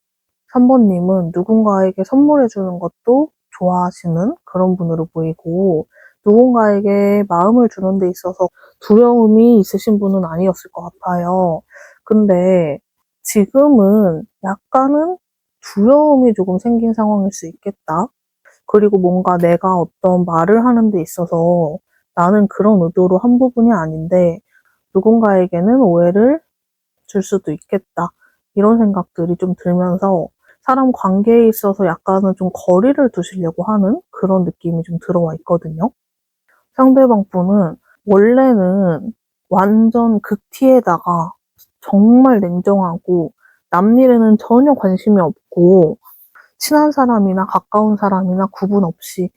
3번님은 누군가에게 선물해주는 것도 좋아하시는 그런 분으로 보이고 누군가에게 마음을 주는 데 있어서 두려움이 있으신 분은 아니었을 것 같아요. 근데 지금은 약간은 두려움이 조금 생긴 상황일 수 있겠다. 그리고 뭔가 내가 어떤 말을 하는 데 있어서 나는 그런 의도로 한 부분이 아닌데 누군가에게는 오해를 줄 수도 있겠다. 이런 생각들이 좀 들면서 사람 관계에 있어서 약간은 좀 거리를 두시려고 하는 그런 느낌이 좀 들어와 있거든요. 상대방 분은 원래는 완전 극티에다가 정말 냉정하고 남 일에는 전혀 관심이 없고 친한 사람이나 가까운 사람이나 구분 없이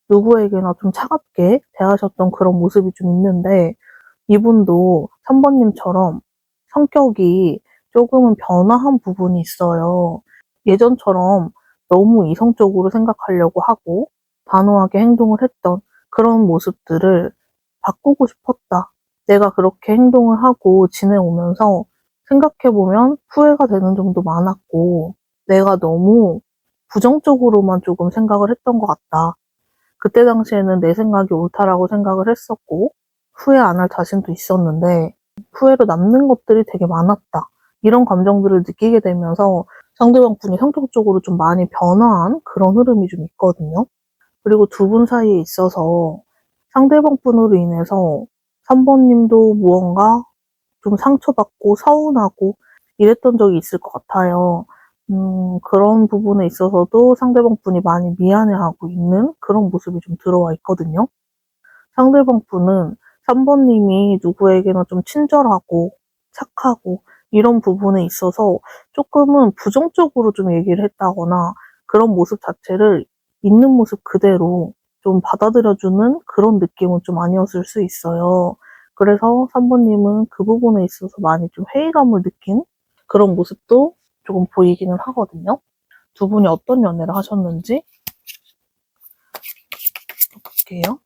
누구에게나 좀 차갑게 대하셨던 그런 모습이 좀 있는데 이분도 3번님처럼 성격이 조금은 변화한 부분이 있어요. 예전처럼 너무 이성적으로 생각하려고 하고 단호하게 행동을 했던 그런 모습들을 바꾸고 싶었다. 내가 그렇게 행동을 하고 지내오면서 생각해보면 후회가 되는 점도 많았고 내가 너무 부정적으로만 조금 생각을 했던 것 같다. 그때 당시에는 내 생각이 옳다라고 생각을 했었고 후회 안 할 자신도 있었는데 후회로 남는 것들이 되게 많았다. 이런 감정들을 느끼게 되면서 상대방 분이 성격적으로 좀 많이 변화한 그런 흐름이 좀 있거든요. 그리고 두 분 사이에 있어서 상대방 분으로 인해서 3번님도 무언가 좀 상처받고 서운하고 이랬던 적이 있을 것 같아요. 그런 부분에 있어서도 상대방 분이 많이 미안해하고 있는 그런 모습이 좀 들어와 있거든요. 상대방 분은 3번님이 누구에게나 좀 친절하고 착하고 이런 부분에 있어서 조금은 부정적으로 좀 얘기를 했다거나 그런 모습 자체를 있는 모습 그대로 좀 받아들여주는 그런 느낌은 좀 아니었을 수 있어요. 그래서 3번님은 그 부분에 있어서 많이 좀 회의감을 느낀 그런 모습도 조금 보이기는 하거든요. 두 분이 어떤 연애를 하셨는지 볼게요.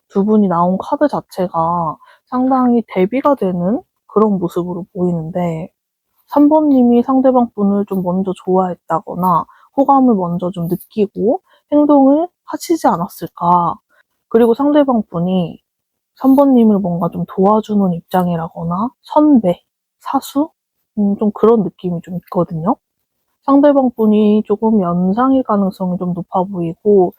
두 분이 나온 카드 자체가 상당히 대비가 되는 그런 모습으로 보이는데 3번님이 상대방 분을 좀 먼저 좋아했다거나 호감을 먼저 좀 느끼고 행동을 하시지 않았을까. 그리고 상대방 분이 3번님을 뭔가 좀 도와주는 입장이라거나 선배, 사수? 좀 그런 느낌이 좀 있거든요. 상대방 분이 조금 연상일 가능성이 좀 높아 보이고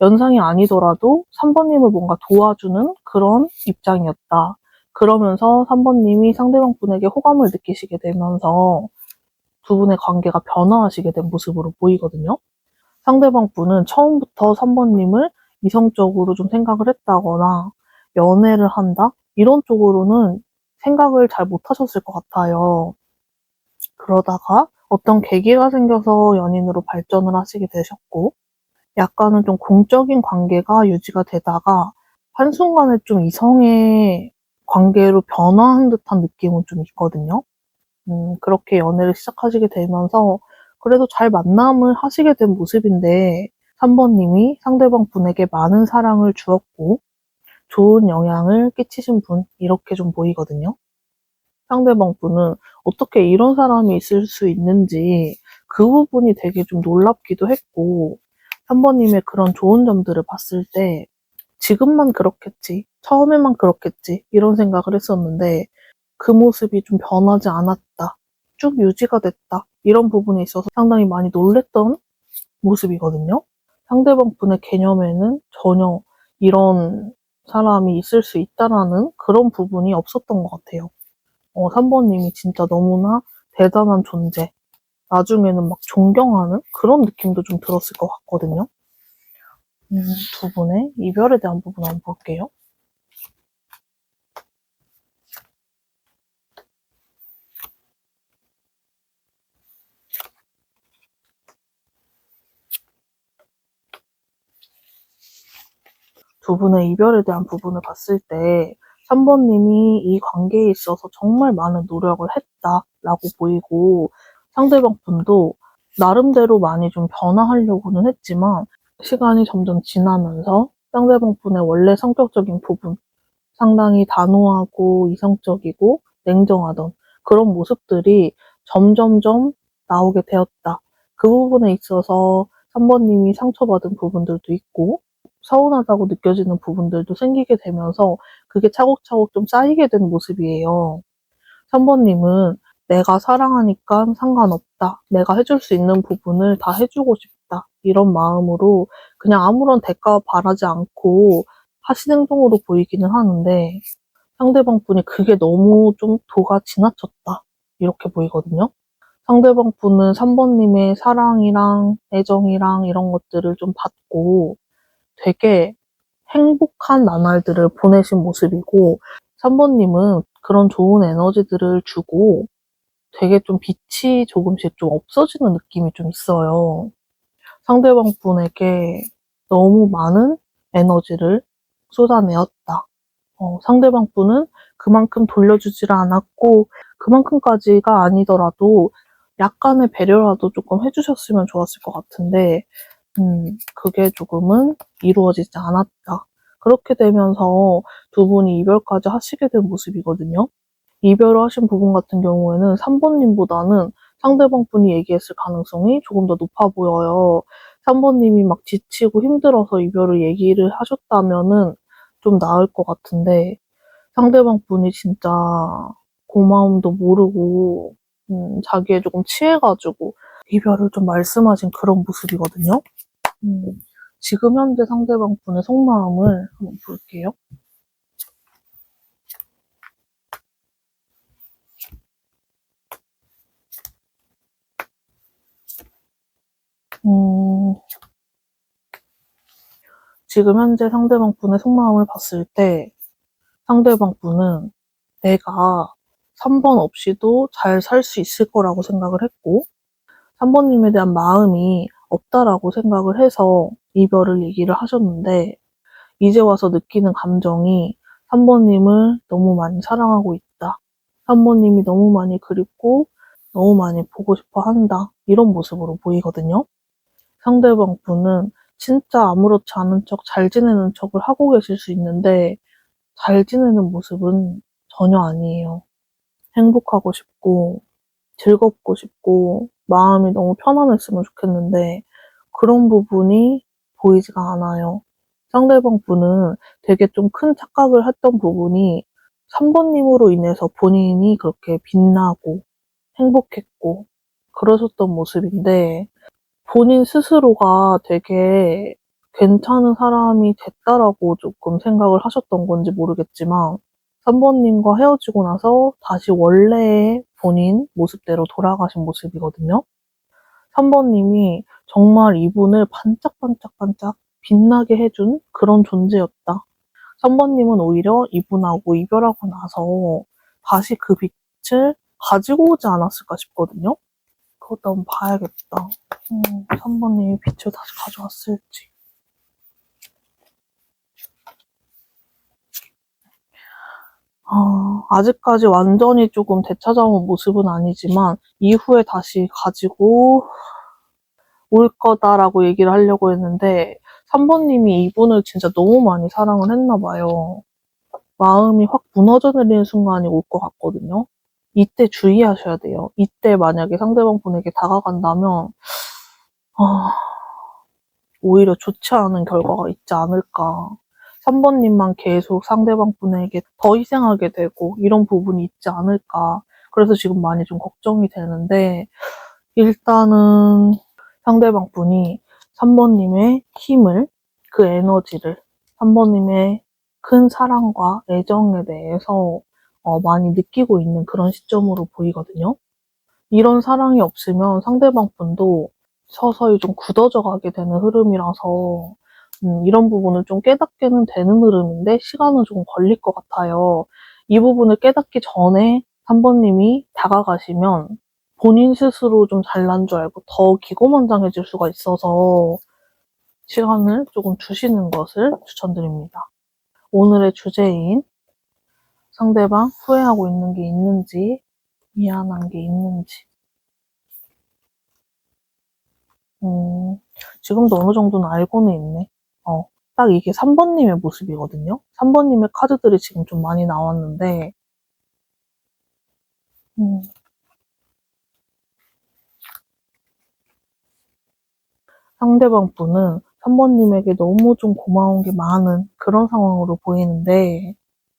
연상이 아니더라도 3번님을 뭔가 도와주는 그런 입장이었다. 그러면서 3번님이 상대방 분에게 호감을 느끼시게 되면서 두 분의 관계가 변화하시게 된 모습으로 보이거든요. 상대방 분은 처음부터 3번님을 이성적으로 좀 생각을 했다거나 연애를 한다? 이런 쪽으로는 생각을 잘 못하셨을 것 같아요. 그러다가 어떤 계기가 생겨서 연인으로 발전을 하시게 되셨고, 약간은 좀 공적인 관계가 유지가 되다가 한순간에 좀 이성의 관계로 변화한 듯한 느낌은 좀 있거든요. 그렇게 연애를 시작하시게 되면서 그래도 잘 만남을 하시게 된 모습인데 3번님이 상대방 분에게 많은 사랑을 주었고 좋은 영향을 끼치신 분, 이렇게 좀 보이거든요. 상대방 분은 어떻게 이런 사람이 있을 수 있는지 그 부분이 되게 좀 놀랍기도 했고 3번님의 그런 좋은 점들을 봤을 때 지금만 그렇겠지, 처음에만 그렇겠지 이런 생각을 했었는데 그 모습이 좀 변하지 않았다, 쭉 유지가 됐다, 이런 부분에 있어서 상당히 많이 놀랬던 모습이거든요. 상대방 분의 개념에는 전혀 이런 사람이 있을 수 있다라는 그런 부분이 없었던 것 같아요. 3번님이 진짜 너무나 대단한 존재, 나중에는 막 존경하는 그런 느낌도 좀 들었을 것 같거든요. 두 분의 이별에 대한 부분 한번 볼게요. 두 분의 이별에 대한 부분을 봤을 때 3번님이 이 관계에 있어서 정말 많은 노력을 했다라고 보이고 상대방 분도 나름대로 많이 좀 변화하려고는 했지만 시간이 점점 지나면서 상대방 분의 원래 성격적인 부분, 상당히 단호하고 이성적이고 냉정하던 그런 모습들이 점점점 나오게 되었다. 그 부분에 있어서 3번님이 상처받은 부분들도 있고 서운하다고 느껴지는 부분들도 생기게 되면서 그게 차곡차곡 좀 쌓이게 된 모습이에요. 3번님은 내가 사랑하니까 상관없다, 내가 해줄 수 있는 부분을 다 해주고 싶다, 이런 마음으로 그냥 아무런 대가 바라지 않고 하신 행동으로 보이기는 하는데 상대방 분이 그게 너무 좀 도가 지나쳤다, 이렇게 보이거든요. 상대방 분은 3번님의 사랑이랑 애정이랑 이런 것들을 좀 받고 되게 행복한 나날들을 보내신 모습이고 3번님은 그런 좋은 에너지들을 주고 되게 좀 빛이 조금씩 좀 없어지는 느낌이 좀 있어요. 상대방 분에게 너무 많은 에너지를 쏟아내었다. 상대방 분은 그만큼 돌려주지를 않았고 그만큼까지가 아니더라도 약간의 배려라도 조금 해주셨으면 좋았을 것 같은데 그게 조금은 이루어지지 않았다. 그렇게 되면서 두 분이 이별까지 하시게 된 모습이거든요. 이별을 하신 부분 같은 경우에는 3번님보다는 상대방 분이 얘기했을 가능성이 조금 더 높아 보여요. 3번님이 막 지치고 힘들어서 이별을 얘기를 하셨다면은 좀 나을 것 같은데 상대방 분이 진짜 고마움도 모르고 자기에 조금 취해가지고 이별을 좀 말씀하신 그런 모습이거든요. 음, 지금 현재 상대방 분의 속마음을 한번 볼게요. 음, 지금 현재 상대방 분의 속마음을 봤을 때 상대방 분은 내가 3번 없이도 잘 살 수 있을 거라고 생각을 했고 3번님에 대한 마음이 없다라고 생각을 해서 이별을 얘기를 하셨는데 이제 와서 느끼는 감정이 3번님을 너무 많이 사랑하고 있다, 3번님이 너무 많이 그립고 너무 많이 보고 싶어 한다, 이런 모습으로 보이거든요. 상대방 분은 진짜 아무렇지 않은 척 잘 지내는 척을 하고 계실 수 있는데 잘 지내는 모습은 전혀 아니에요. 행복하고 싶고 즐겁고 싶고 마음이 너무 편안했으면 좋겠는데 그런 부분이 보이지가 않아요. 상대방 분은 되게 좀 큰 착각을 했던 부분이 3번님으로 인해서 본인이 그렇게 빛나고 행복했고 그러셨던 모습인데 본인 스스로가 되게 괜찮은 사람이 됐다라고 조금 생각을 하셨던 건지 모르겠지만 3번님과 헤어지고 나서 다시 원래의 본인 모습대로 돌아가신 모습이거든요. 3번님이 정말 이분을 반짝반짝반짝 빛나게 해준 그런 존재였다. 3번님은 오히려 이분하고 이별하고 나서 다시 그 빛을 가지고 오지 않았을까 싶거든요. 그것도 한번 봐야겠다. 3번님이 빛을 다시 가져왔을지. 아직까지 완전히 조금 되찾아온 모습은 아니지만 이후에 다시 가지고 올 거다라고 얘기를 하려고 했는데 3번님이 이분을 진짜 너무 많이 사랑을 했나 봐요. 마음이 확 무너져 내리는 순간이 올 것 같거든요. 이때 주의하셔야 돼요. 이때 만약에 상대방 분에게 다가간다면 오히려 좋지 않은 결과가 있지 않을까. 3번님만 계속 상대방 분에게 더 희생하게 되고 이런 부분이 있지 않을까. 그래서 지금 많이 좀 걱정이 되는데 일단은 상대방 분이 3번님의 힘을, 그 에너지를 3번님의 큰 사랑과 애정에 대해서 많이 느끼고 있는 그런 시점으로 보이거든요. 이런 사랑이 없으면 상대방 분도 서서히 좀 굳어져 가게 되는 흐름이라서 이런 부분을 좀 깨닫게는 되는 흐름인데 시간은 조금 걸릴 것 같아요. 이 부분을 깨닫기 전에 3번님이 다가가시면 본인 스스로 좀 잘난 줄 알고 더 기고만장해질 수가 있어서 시간을 조금 주시는 것을 추천드립니다. 오늘의 주제인 상대방 후회하고 있는 게 있는지 미안한 게 있는지 지금도 어느 정도는 알고는 있네. 딱 이게 3번님의 모습이거든요. 3번님의 카드들이 지금 좀 많이 나왔는데 상대방 분은 3번님에게 너무 좀 고마운 게 많은 그런 상황으로 보이는데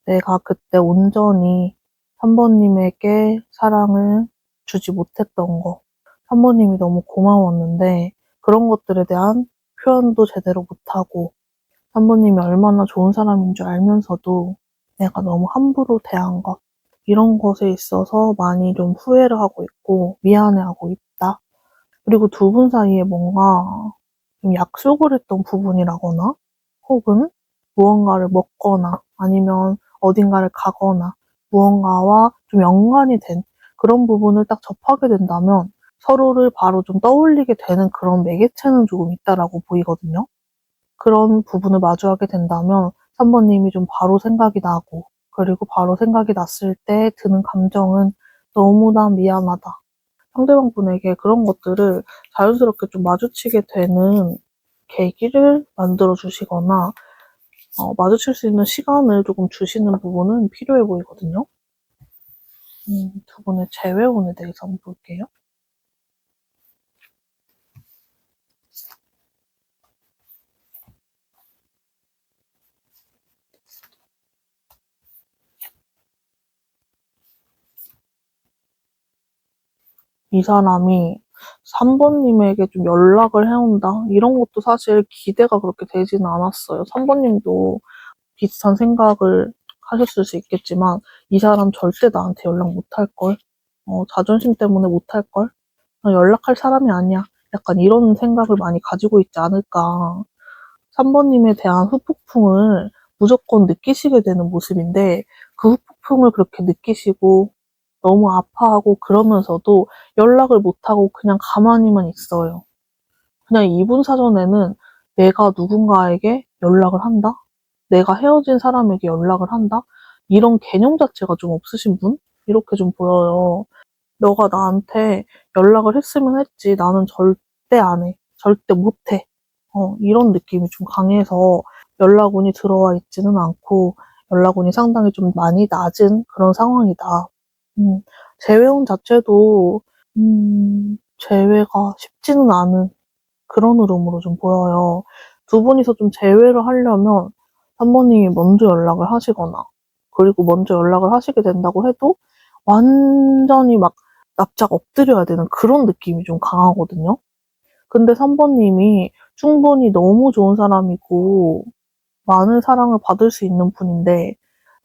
내가 그때 온전히 3번님에게 사랑을 주지 못했던 거 3번님이 너무 고마웠는데 그런 것들에 대한 표현도 제대로 못하고 3번님이 얼마나 좋은 사람인 줄 알면서도 내가 너무 함부로 대한 것 이런 것에 있어서 많이 좀 후회를 하고 있고 미안해하고 있다. 그리고 두 분 사이에 뭔가 좀 약속을 했던 부분이라거나 혹은 무언가를 먹거나 아니면 어딘가를 가거나 무언가와 좀 연관이 된 그런 부분을 딱 접하게 된다면 서로를 바로 좀 떠올리게 되는 그런 매개체는 조금 있다라고 보이거든요. 그런 부분을 마주하게 된다면 3번님이 좀 바로 생각이 나고 그리고 바로 생각이 났을 때 드는 감정은 너무나 미안하다. 상대방 분에게 그런 것들을 자연스럽게 좀 마주치게 되는 계기를 만들어 주시거나 마주칠 수 있는 시간을 조금 주시는 부분은 필요해 보이거든요. 두 분의 재회원에 대해서 한번 볼게요. 이 사람이 3번님에게 좀 연락을 해온다? 이런 것도 사실 기대가 그렇게 되지는 않았어요. 3번님도 비슷한 생각을 하셨을 수 있겠지만 이 사람 절대 나한테 연락 못할걸? 자존심 때문에 못할걸? 연락할 사람이 아니야. 약간 이런 생각을 많이 가지고 있지 않을까. 3번님에 대한 후폭풍을 무조건 느끼시게 되는 모습인데 그 후폭풍을 그렇게 느끼시고 너무 아파하고 그러면서도 연락을 못하고 그냥 가만히만 있어요. 그냥 이분 사전에는 내가 누군가에게 연락을 한다? 내가 헤어진 사람에게 연락을 한다? 이런 개념 자체가 좀 없으신 분? 이렇게 좀 보여요. 너가 나한테 연락을 했으면 했지. 나는 절대 안 해. 절대 못 해. 이런 느낌이 좀 강해서 연락운이 들어와 있지는 않고 연락운이 상당히 좀 많이 낮은 그런 상황이다. 재회운 자체도 재회가 쉽지는 않은 그런 흐름으로 좀 보여요. 두 분이서 좀 재회를 하려면 3번님이 먼저 연락을 하시거나 그리고 먼저 연락을 하시게 된다고 해도 완전히 막 납작 엎드려야 되는 그런 느낌이 좀 강하거든요. 근데 3번님이 충분히 너무 좋은 사람이고 많은 사랑을 받을 수 있는 분인데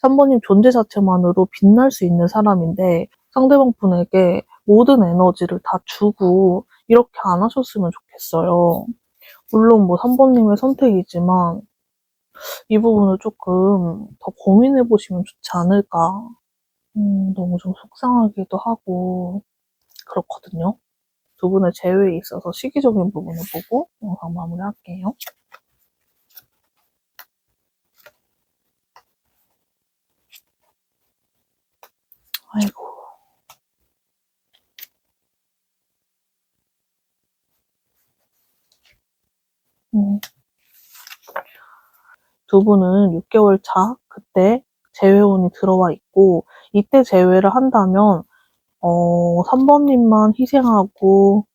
3번님 존재 자체만으로 빛날 수 있는 사람인데 상대방 분에게 모든 에너지를 다 주고 이렇게 안 하셨으면 좋겠어요. 물론 뭐 3번님의 선택이지만 이 부분을 조금 더 고민해보시면 좋지 않을까. 너무 좀 속상하기도 하고 그렇거든요. 두 분의 재회에 있어서 시기적인 부분을 보고 영상 마무리할게요. 아이고. 두 분은 6개월 차 그때 재회운이 들어와 있고 이때 재회를 한다면 3번님만 희생하고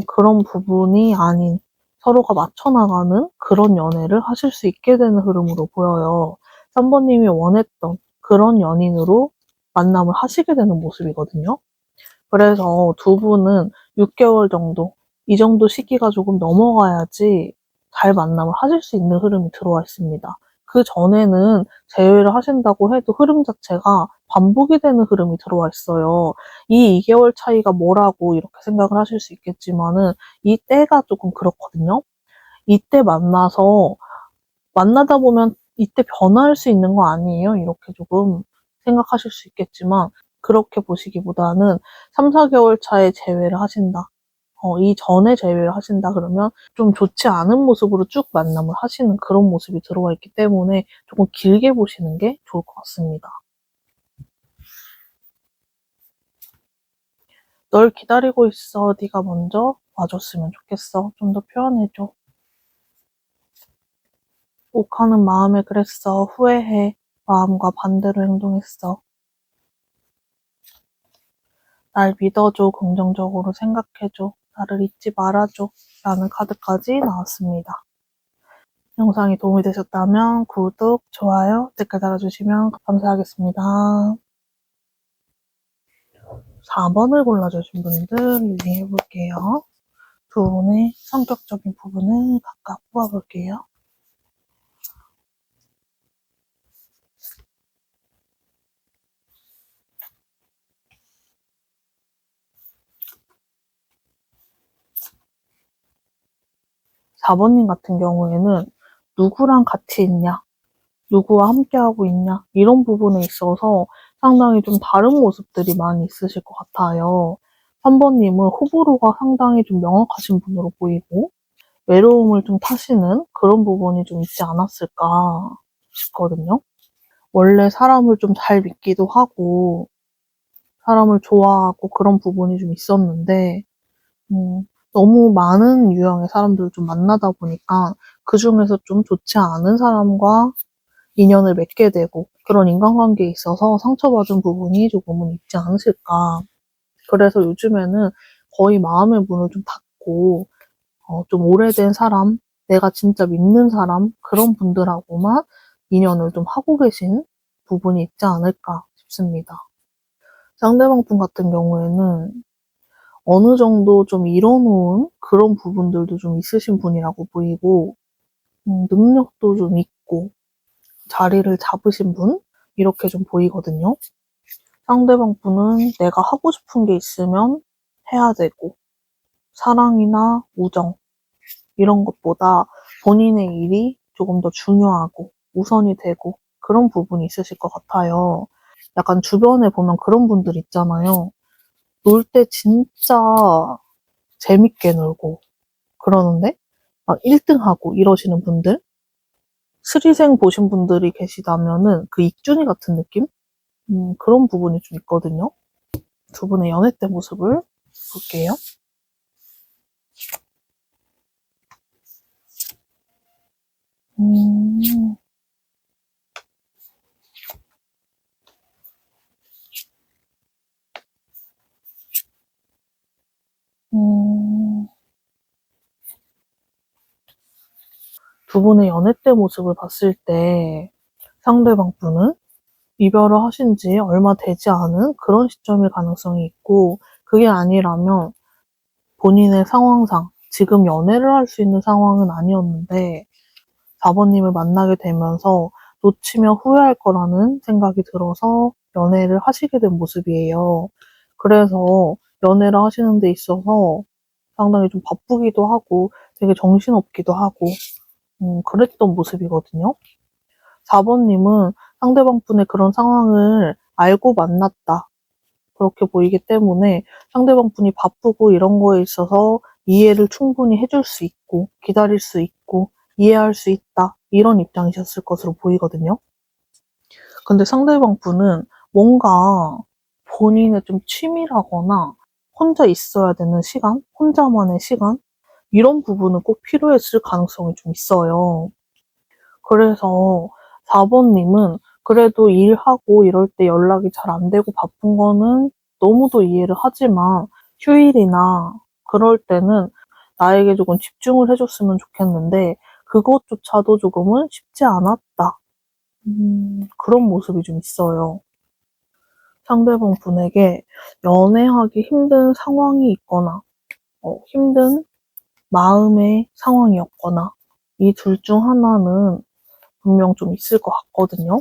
그런 부분이 아닌 서로가 맞춰나가는 그런 연애를 하실 수 있게 되는 흐름으로 보여요. 3번님이 원했던 그런 연인으로 만남을 하시게 되는 모습이거든요. 그래서 두 분은 6개월 정도, 이 정도 시기가 조금 넘어가야지 잘 만남을 하실 수 있는 흐름이 들어와 있습니다. 그 전에는 재회를 하신다고 해도 흐름 자체가 반복이 되는 흐름이 들어와 있어요. 이 2개월 차이가 뭐라고 이렇게 생각을 하실 수 있겠지만은 이 때가 조금 그렇거든요. 이때 만나다 보면 이때 변화할 수 있는 거 아니에요? 이렇게 조금 생각하실 수 있겠지만 그렇게 보시기보다는 3, 4개월 차에 재회를 하신다. 이전에 재회를 하신다 그러면 좀 좋지 않은 모습으로 쭉 만남을 하시는 그런 모습이 들어와 있기 때문에 조금 길게 보시는 게 좋을 것 같습니다. 널 기다리고 있어. 네가 먼저 와줬으면 좋겠어. 좀 더 표현해줘. 욱하는 마음에 그랬어. 후회해. 마음과 반대로 행동했어. 날 믿어줘. 긍정적으로 생각해줘. 나를 잊지 말아줘. 라는 카드까지 나왔습니다. 영상이 도움이 되셨다면 구독, 좋아요, 댓글 달아주시면 감사하겠습니다. 4번을 골라주신 분들 리딩해볼게요. 두 분의 성격적인 부분을 각각 뽑아볼게요. 4번님 같은 경우에는 누구랑 같이 있냐, 누구와 함께하고 있냐 이런 부분에 있어서 상당히 좀 다른 모습들이 많이 있으실 것 같아요. 3번님은 호불호가 상당히 좀 명확하신 분으로 보이고 외로움을 좀 타시는 그런 부분이 좀 있지 않았을까 싶거든요. 원래 사람을 좀 잘 믿기도 하고 사람을 좋아하고 그런 부분이 좀 있었는데 너무 많은 유형의 사람들을 좀 만나다 보니까 그중에서 좀 좋지 않은 사람과 인연을 맺게 되고 그런 인간관계에 있어서 상처받은 부분이 조금은 있지 않으실까. 그래서 요즘에는 거의 마음의 문을 좀 닫고 좀 오래된 사람, 내가 진짜 믿는 사람 그런 분들하고만 인연을 좀 하고 계신 부분이 있지 않을까 싶습니다. 상대방 분 같은 경우에는 어느 정도 좀 이뤄놓은 그런 부분들도 좀 있으신 분이라고 보이고 능력도 좀 있고 자리를 잡으신 분 이렇게 좀 보이거든요. 상대방 분은 내가 하고 싶은 게 있으면 해야 되고 사랑이나 우정 이런 것보다 본인의 일이 조금 더 중요하고 우선이 되고 그런 부분이 있으실 것 같아요. 약간 주변에 보면 그런 분들 있잖아요. 놀 때 진짜 재밌게 놀고 그러는데 막 1등하고 이러시는 분들 스리생 보신 분들이 계시다면은 그 익준이 같은 느낌? 그런 부분이 좀 있거든요. 두 분의 연애 때 모습을 볼게요. 음, 음, 두 분의 연애 때 모습을 봤을 때 상대방 분은 이별을 하신 지 얼마 되지 않은 그런 시점일 가능성이 있고 그게 아니라면 본인의 상황상 지금 연애를 할 수 있는 상황은 아니었는데 4번님을 만나게 되면서 놓치면 후회할 거라는 생각이 들어서 연애를 하시게 된 모습이에요. 그래서 연애를 하시는 데 있어서 상당히 좀 바쁘기도 하고 되게 정신없기도 하고 그랬던 모습이거든요. 4번님은 상대방 분의 그런 상황을 알고 만났다. 그렇게 보이기 때문에 상대방 분이 바쁘고 이런 거에 있어서 이해를 충분히 해줄 수 있고 기다릴 수 있고 이해할 수 있다. 이런 입장이셨을 것으로 보이거든요. 근데 상대방 분은 뭔가 본인의 좀 취미라거나 혼자 있어야 되는 시간, 혼자만의 시간 이런 부분은 꼭 필요했을 가능성이 좀 있어요. 그래서 4번님은 그래도 일하고 이럴 때 연락이 잘 안 되고 바쁜 거는 너무도 이해를 하지만 휴일이나 그럴 때는 나에게 조금 집중을 해줬으면 좋겠는데 그것조차도 조금은 쉽지 않았다. 그런 모습이 좀 있어요. 상대방 분에게 연애하기 힘든 상황이 있거나 힘든 마음의 상황이었거나 이 둘 중 하나는 분명 좀 있을 것 같거든요.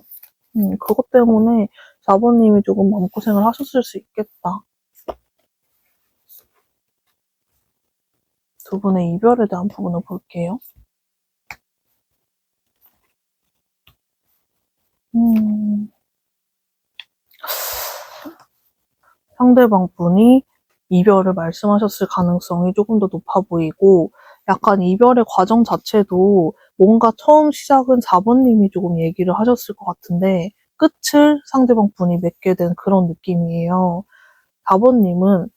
그것 때문에 4번님이 조금 마음고생을 하셨을 수 있겠다. 두 분의 이별에 대한 부분을 볼게요. 상대방 분이 이별을 말씀하셨을 가능성이 조금 더 높아 보이고 약간 이별의 과정 자체도 뭔가 처음 시작은 4번님이 조금 얘기를 하셨을 것 같은데 끝을 상대방 분이 맺게 된 그런 느낌이에요. 4번님은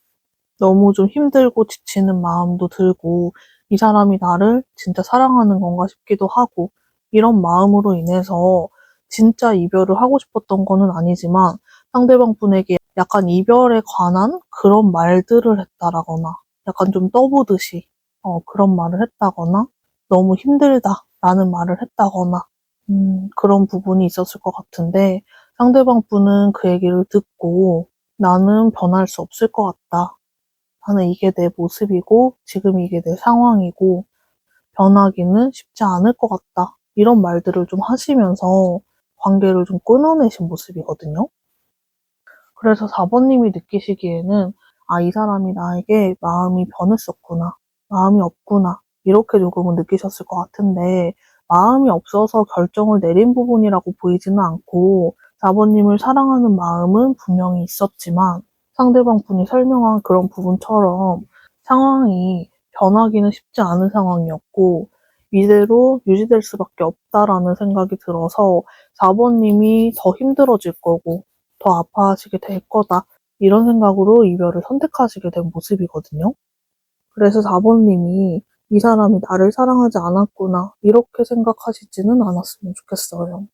너무 좀 힘들고 지치는 마음도 들고 이 사람이 나를 진짜 사랑하는 건가 싶기도 하고 이런 마음으로 인해서 진짜 이별을 하고 싶었던 거는 아니지만 상대방 분에게 약간 이별에 관한 그런 말들을 했다라거나 약간 좀 떠보듯이 그런 말을 했다거나 너무 힘들다라는 말을 했다거나 그런 부분이 있었을 것 같은데 상대방 분은 그 얘기를 듣고 나는 변할 수 없을 것 같다. 나는 이게 내 모습이고 지금 이게 내 상황이고 변하기는 쉽지 않을 것 같다. 이런 말들을 좀 하시면서 관계를 좀 끊어내신 모습이거든요. 그래서 4번님이 느끼시기에는 아, 이 사람이 나에게 마음이 변했었구나. 마음이 없구나. 이렇게 조금은 느끼셨을 것 같은데 마음이 없어서 결정을 내린 부분이라고 보이지는 않고 4번님을 사랑하는 마음은 분명히 있었지만 상대방 분이 설명한 그런 부분처럼 상황이 변하기는 쉽지 않은 상황이었고 이대로 유지될 수밖에 없다라는 생각이 들어서 4번님이 더 힘들어질 거고 더 아파하시게 될 거다. 이런 생각으로 이별을 선택하시게 된 모습이거든요. 그래서 4번님이 이 사람이 나를 사랑하지 않았구나. 이렇게 생각하시지는 않았으면 좋겠어요.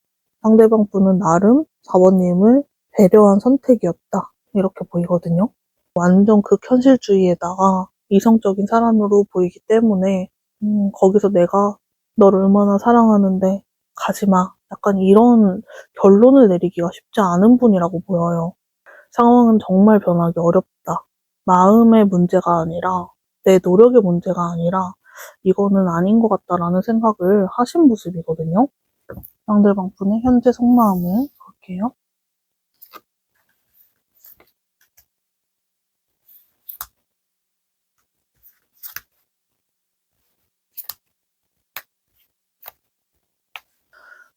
상대방 분은 나름 4번님을 배려한 선택이었다. 이렇게 보이거든요. 완전 극현실주의에다가 이성적인 사람으로 보이기 때문에 거기서 내가 너를 얼마나 사랑하는데 가지마. 약간 이런 결론을 내리기가 쉽지 않은 분이라고 보여요. 상황은 정말 변하기 어렵다. 마음의 문제가 아니라 내 노력의 문제가 아니라 이거는 아닌 것 같다라는 생각을 하신 모습이거든요. 상대방 분의 현재 속마음을 볼게요.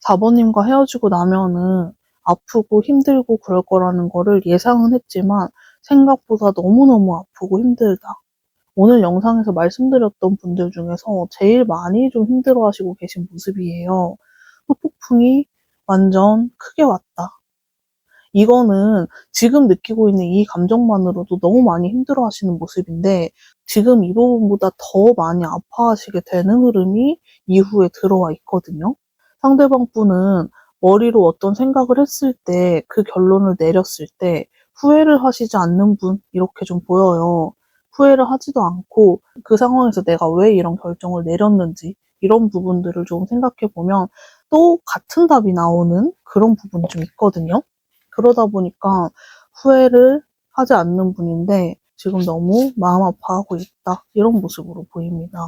4번님과 헤어지고 나면은 아프고 힘들고 그럴 거라는 거를 예상은 했지만 생각보다 너무너무 아프고 힘들다. 오늘 영상에서 말씀드렸던 분들 중에서 제일 많이 좀 힘들어하시고 계신 모습이에요. 후폭풍이 완전 크게 왔다. 이거는 지금 느끼고 있는 이 감정만으로도 너무 많이 힘들어하시는 모습인데 지금 이 부분보다 더 많이 아파하시게 되는 흐름이 이후에 들어와 있거든요. 상대방 분은 머리로 어떤 생각을 했을 때 그 결론을 내렸을 때 후회를 하시지 않는 분 이렇게 좀 보여요. 후회를 하지도 않고 그 상황에서 내가 왜 이런 결정을 내렸는지 이런 부분들을 좀 생각해 보면 또 같은 답이 나오는 그런 부분이 좀 있거든요. 그러다 보니까 후회를 하지 않는 분인데 지금 너무 마음 아파하고 있다. 이런 모습으로 보입니다.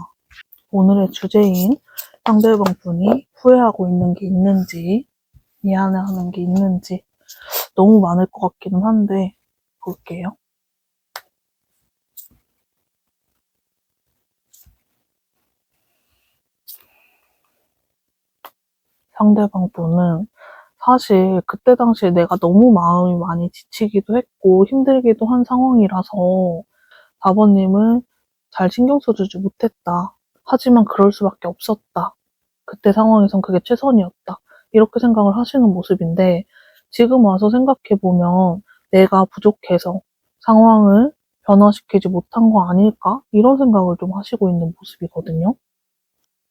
오늘의 주제인 상대방 분이 후회하고 있는 게 있는지 미안해하는 게 있는지 너무 많을 것 같기는 한데 볼게요. 상대방 분은 사실 그때 당시에 내가 너무 마음이 많이 지치기도 했고 힘들기도 한 상황이라서 4번님을 잘 신경 써주지 못했다. 하지만 그럴 수밖에 없었다. 그때 상황에선 그게 최선이었다. 이렇게 생각을 하시는 모습인데 지금 와서 생각해보면 내가 부족해서 상황을 변화시키지 못한 거 아닐까? 이런 생각을 좀 하시고 있는 모습이거든요.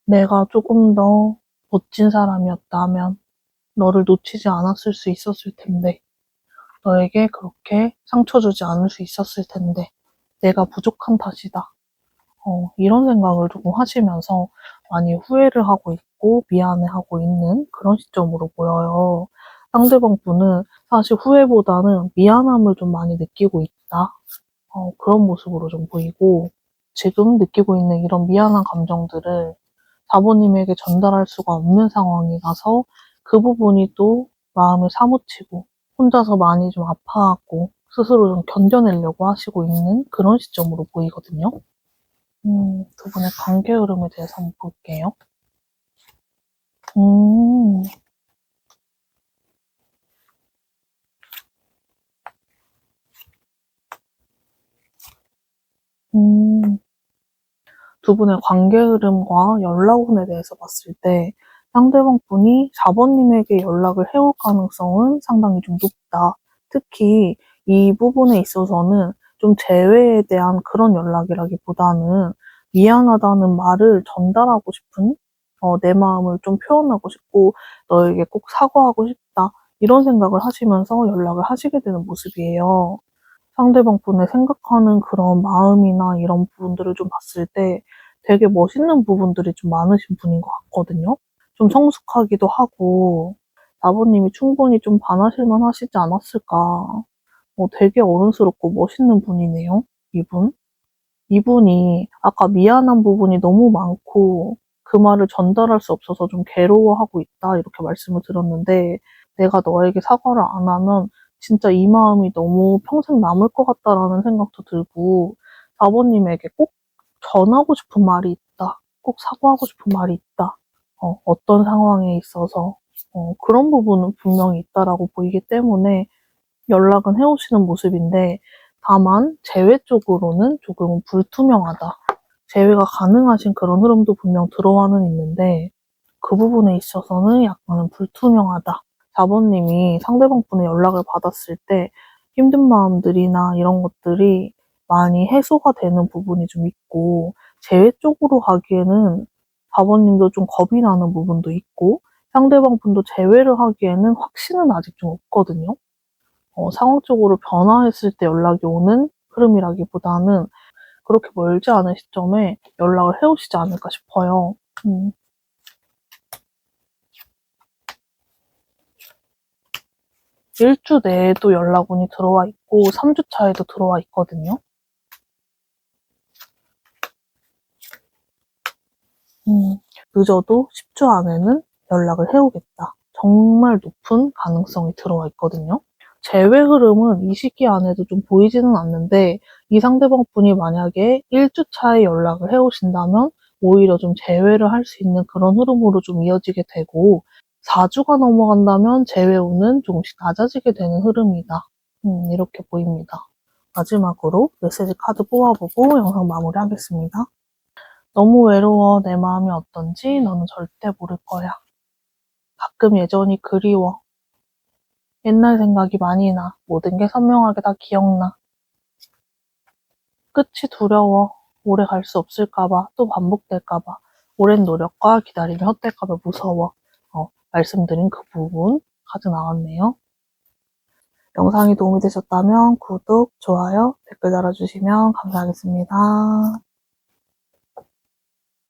내가 조금 더 멋진 사람이었다면 너를 놓치지 않았을 수 있었을 텐데 너에게 그렇게 상처 주지 않을 수 있었을 텐데 내가 부족한 탓이다. 이런 생각을 조금 하시면서 많이 후회를 하고 있고 미안해하고 있는 그런 시점으로 보여요. 상대방 분은 사실 후회보다는 미안함을 좀 많이 느끼고 있다. 그런 모습으로 좀 보이고 지금 느끼고 있는 이런 미안한 감정들을 사모님에게 전달할 수가 없는 상황이라서 그 부분이 또 마음을 사무치고 혼자서 많이 좀 아파하고 스스로 좀 견뎌내려고 하시고 있는 그런 시점으로 보이거든요. 두 분의 관계 흐름에 대해서 한번 볼게요. 음, 음, 두 분의 관계 흐름과 연락운에 대해서 봤을 때 상대방 분이 4번님에게 연락을 해올 가능성은 상당히 좀 높다. 특히 이 부분에 있어서는 좀 재회에 대한 그런 연락이라기보다는 미안하다는 말을 전달하고 싶은 내 마음을 좀 표현하고 싶고 너에게 꼭 사과하고 싶다. 이런 생각을 하시면서 연락을 하시게 되는 모습이에요. 상대방 분의 생각하는 그런 마음이나 이런 부분들을 좀 봤을 때 되게 멋있는 부분들이 좀 많으신 분인 것 같거든요. 좀 성숙하기도 하고 아버님이 충분히 좀 반하실만 하시지 않았을까. 되게 어른스럽고 멋있는 분이네요, 이분. 이분이 아까 미안한 부분이 너무 많고 그 말을 전달할 수 없어서 좀 괴로워하고 있다 이렇게 말씀을 드렸는데 내가 너에게 사과를 안 하면 진짜 이 마음이 너무 평생 남을 것 같다라는 생각도 들고 아버님에게 꼭 전하고 싶은 말이 있다. 꼭 사과하고 싶은 말이 있다. 어떤 상황에 있어서 그런 부분은 분명히 있다라고 보이기 때문에 연락은 해오시는 모습인데 다만 재회 쪽으로는 조금은 불투명하다. 재회가 가능하신 그런 흐름도 분명 들어와는 있는데 그 부분에 있어서는 약간은 불투명하다. 4번님이 상대방 분의 연락을 받았을 때 힘든 마음들이나 이런 것들이 많이 해소가 되는 부분이 좀 있고 재회 쪽으로 가기에는 4번님도 좀 겁이 나는 부분도 있고 상대방 분도 재회를 하기에는 확신은 아직 좀 없거든요. 상황적으로 변화했을 때 연락이 오는 흐름이라기보다는 그렇게 멀지 않은 시점에 연락을 해오시지 않을까 싶어요. 1주 내에도 연락운이 들어와 있고 3주 차에도 들어와 있거든요. 늦어도 10주 안에는 연락을 해오겠다. 정말 높은 가능성이 들어와 있거든요. 재회 흐름은 이 시기 안에도 좀 보이지는 않는데 이 상대방 분이 만약에 1주 차에 연락을 해오신다면 오히려 좀 재회를 할 수 있는 그런 흐름으로 좀 이어지게 되고 4주가 넘어간다면 재회운은 조금씩 낮아지게 되는 흐름이다. 이렇게 보입니다. 마지막으로 메시지 카드 뽑아보고 영상 마무리하겠습니다. 너무 외로워 내 마음이 어떤지 너는 절대 모를 거야. 가끔 예전이 그리워. 옛날 생각이 많이 나. 모든 게 선명하게 다 기억나. 끝이 두려워. 오래 갈 수 없을까봐, 또 반복될까봐, 오랜 노력과 기다림이 헛될까봐 무서워. 말씀드린 그 부분 카드 나왔네요. 영상이 도움이 되셨다면 구독, 좋아요, 댓글 달아주시면 감사하겠습니다.